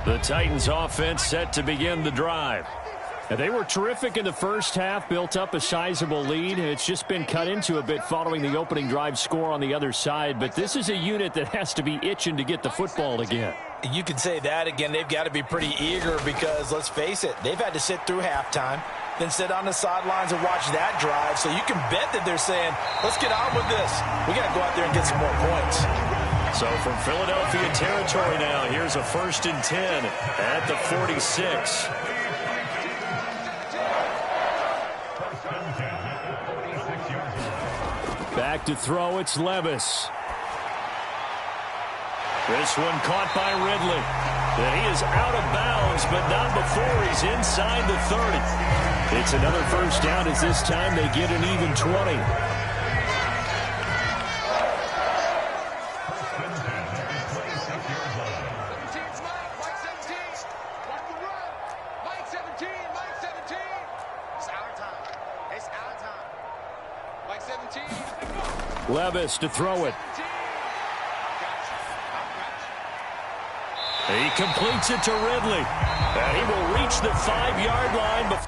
The Titans offense set to begin the drive. And they were terrific in the first half, built up a sizable lead, and it's just been cut into a bit following the opening drive score on the other side. But this is a unit that has to be itching to get the football again. You can say that again. They've got to be pretty eager because, let's face it, they've had to sit through halftime, then sit on the sidelines and watch that drive. So you can bet that they're saying, let's get on with this. We got to go out there and get some more points. So from Philadelphia territory now, here's a 1st and 10 at the 46. Back to throw, it's Levis. This one caught by Ridley. And he is out of bounds, but not before he's inside the 30. It's another first down as this time they get an even 20. Levis to throw it. He completes it to Ridley. And he will reach the 5-yard line before.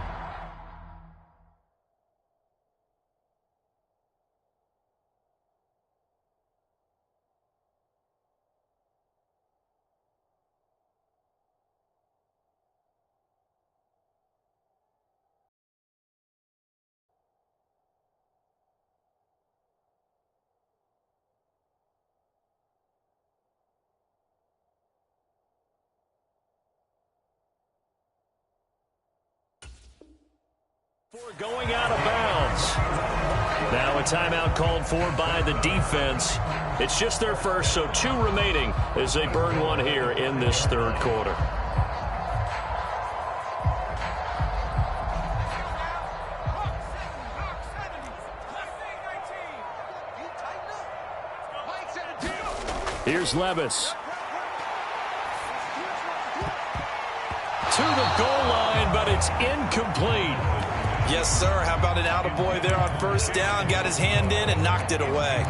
Going out of bounds. Now a timeout called for by the defense. It's just their first, so 2 remaining as they burn one here in this 3rd quarter. Here's Levis. To the goal line, but it's incomplete. Yes, sir. How about an attaboy there on 1st down? Got his hand in and knocked it away.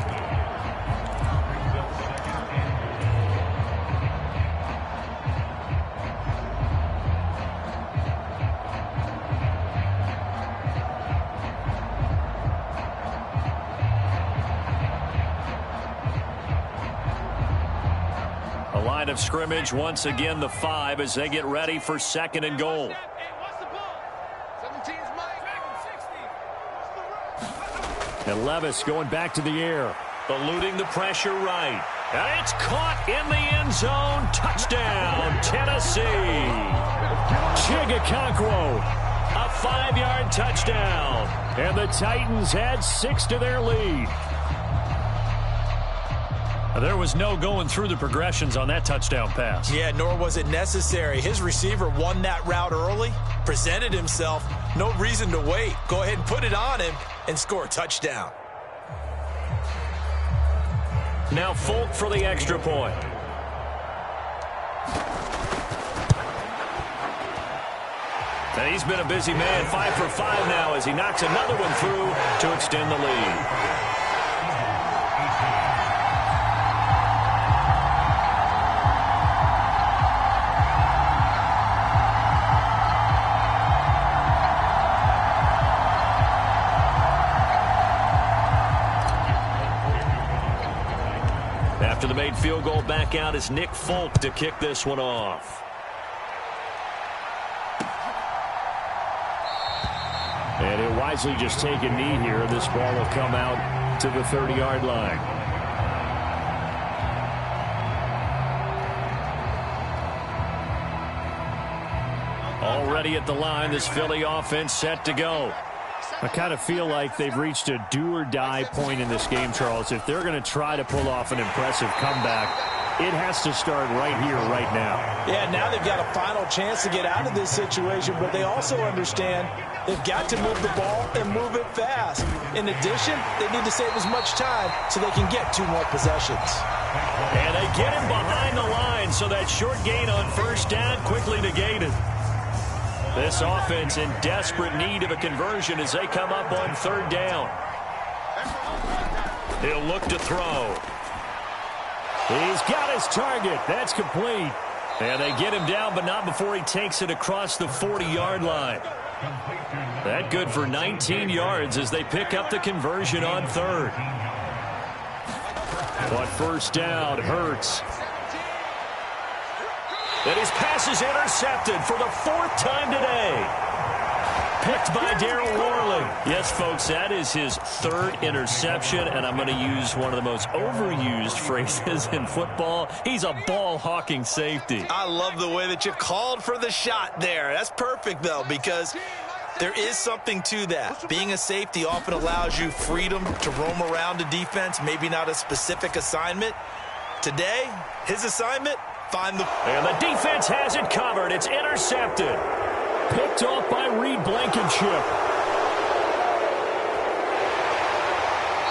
A line of scrimmage, once again the 5 as they get ready for 2nd and goal. And Levis going back to the air. Eluding the pressure right. And it's caught in the end zone. Touchdown, Tennessee. Chigakonkwo. A 5-yard touchdown. And the Titans add 6 to their lead. There was no going through the progressions on that touchdown pass. Yeah, nor was it necessary. His receiver won that route early, presented himself, no reason to wait. Go ahead and put it on him and score a touchdown. Now Folk for the extra point. And he's been a busy man, 5 for 5 now as he knocks another one through to extend the lead. After the made field goal, back out is Nick Folk to kick this one off. And he'll wisely just take a knee here. This ball will come out to the 30-yard line. Already at the line, this Philly offense set to go. I kind of feel like they've reached a do-or-die point in this game, Charles. If they're going to try to pull off an impressive comeback, it has to start right here, right now. Yeah, now they've got a final chance to get out of this situation, but they also understand they've got to move the ball and move it fast. In addition, they need to save as much time so they can get 2 more possessions. And they get him behind the line, so that short gain on first down quickly negated. This offense in desperate need of a conversion as they come up on 3rd down. He'll look to throw. He's got his target. That's complete. And they get him down, but not before he takes it across the 40-yard line. That good for 19 yards as they pick up the conversion on 3rd. But first down hurts. And his pass is intercepted for the 4th time today. Picked by Darryl Worley. Yes, folks, that is his 3rd interception, and I'm going to use one of the most overused phrases in football. He's a ball-hawking safety. I love the way that you called for the shot there. That's perfect, though, because there is something to that. Being a safety often allows you freedom to roam around a defense, maybe not a specific assignment. Today, his assignment, find the... And the defense has it covered. It's intercepted. Picked off by Reed Blankenship.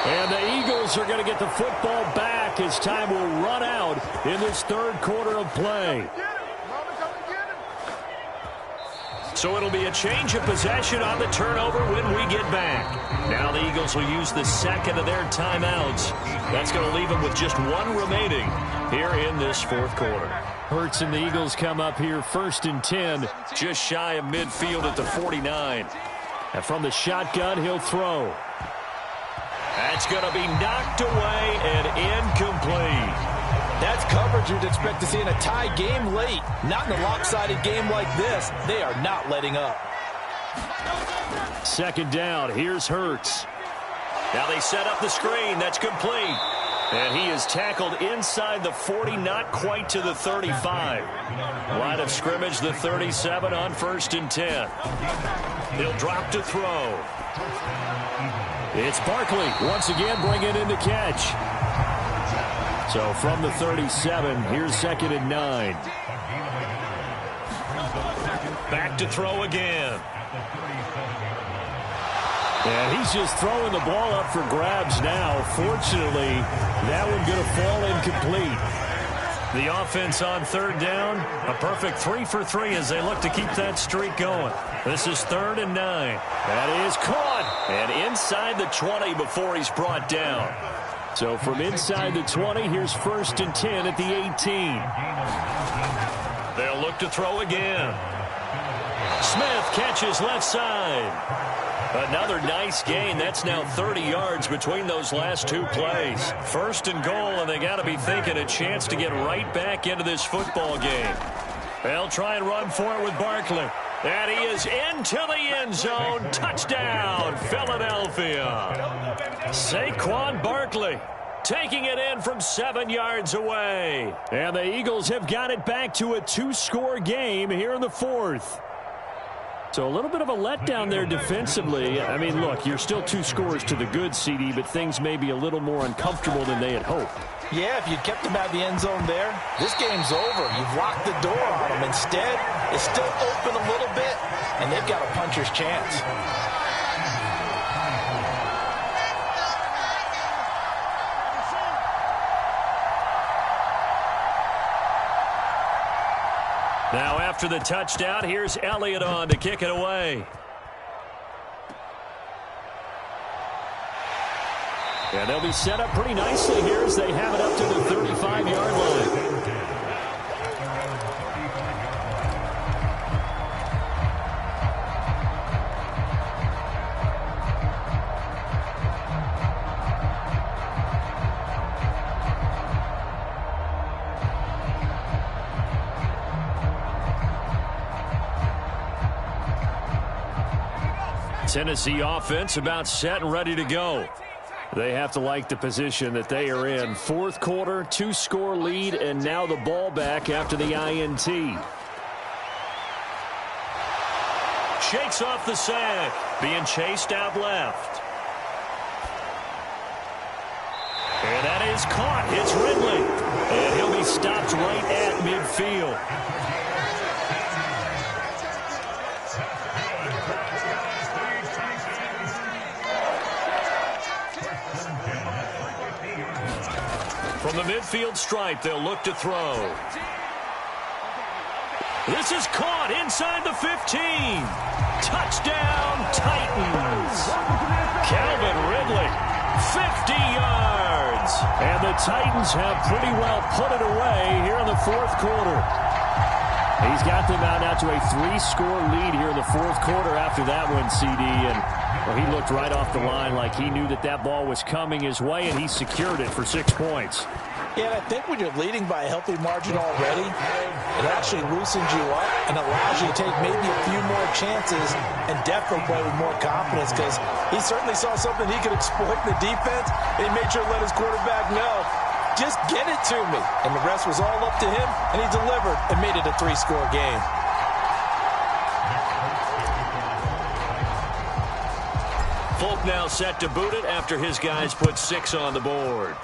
And the Eagles are going to get the football back as time will run out in this 3rd quarter of play. So it'll be a change of possession on the turnover when we get back. Now the Eagles will use the 2nd of their timeouts. That's going to leave them with just 1 remaining here in this 4th quarter. Hurts and the Eagles come up here 1st and 10. Just shy of midfield at the 49. And from the shotgun, he'll throw. That's going to be knocked away and incomplete. That's coverage you'd expect to see in a tie game late. Not in a lopsided game like this. They are not letting up. 2nd down. Here's Hurts. Now they set up the screen. That's complete. And he is tackled inside the 40, not quite to the 35. Line of scrimmage, the 37 on 1st and 10. He'll drop to throw. It's Barkley once again bringing in the catch. So from the 37, here's 2nd and 9. Back to throw again. And he's just throwing the ball up for grabs now. Fortunately, that one going to fall incomplete. The offense on 3rd down, a perfect 3 for 3 as they look to keep that streak going. This is 3rd and 9. That is caught. And inside the 20 before he's brought down. So from inside the 20, here's 1st and 10 at the 18. They'll look to throw again. Smith catches left side. Another nice gain. That's now 30 yards between those last 2 plays. 1st and goal, and they got to be thinking a chance to get right back into this football game. They'll try and run for it with Barkley. And he is into the end zone. Touchdown, Philadelphia. Saquon Barkley taking it in from 7 yards away. And the Eagles have got it back to a 2-score game here in the 4th. So a little bit of a letdown there defensively. I mean, look, you're still 2 scores to the good, CD, but things may be a little more uncomfortable than they had hoped. Yeah, if you'd kept them out of the end zone there, this game's over. You've locked the door on them. Instead, it's still open a little bit, and they've got a puncher's chance. Now after the touchdown, here's Elliott on to kick it away. And they'll be set up pretty nicely here as they have it up to the 35-yard line. Tennessee offense about set and ready to go. They have to like the position that they are in. Fourth quarter, 2-score lead, and now the ball back after the INT. Shakes off the sack, being chased out left. And that is caught. It's Ridley. And he'll be stopped right at midfield. From the midfield stripe, they'll look to throw. This is caught inside the 15. Touchdown, Titans. Calvin Ridley, 50 yards. And the Titans have pretty well put it away here in the fourth quarter. He's got them out now to a 3-score lead here in the fourth quarter after that one, CD. And well, he looked right off the line like he knew that that ball was coming his way, and he secured it for 6 points. Yeah, and I think when you're leading by a healthy margin already, it actually loosens you up and allows you to take maybe a few more chances and definitely play with more confidence, because he certainly saw something he could exploit in the defense, and he made sure to let his quarterback know, just get it to me. And the rest was all up to him, and he delivered and made it a 3-score game. Folk now set to boot it after his guys put 6 on the board.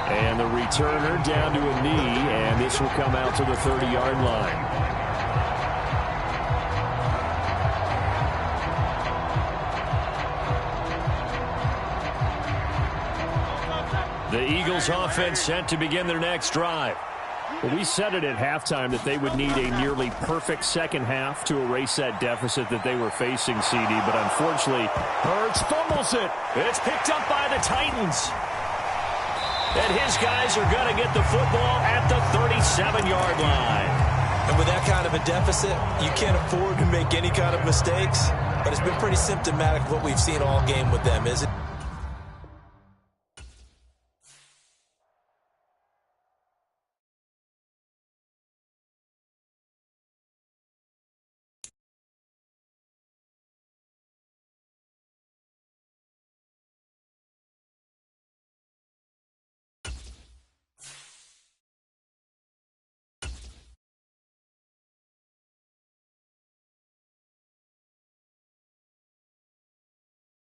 And the returner down to a knee, and this will come out to the 30-yard line. The Eagles offense set to begin their next drive. Well, we said it at halftime that they would need a nearly perfect second half to erase that deficit that they were facing, CD, but unfortunately, Hurts fumbles it. It's picked up by the Titans. And his guys are going to get the football at the 37-yard line. And with that kind of a deficit, you can't afford to make any kind of mistakes. But it's been pretty symptomatic of what we've seen all game with them, isn't it?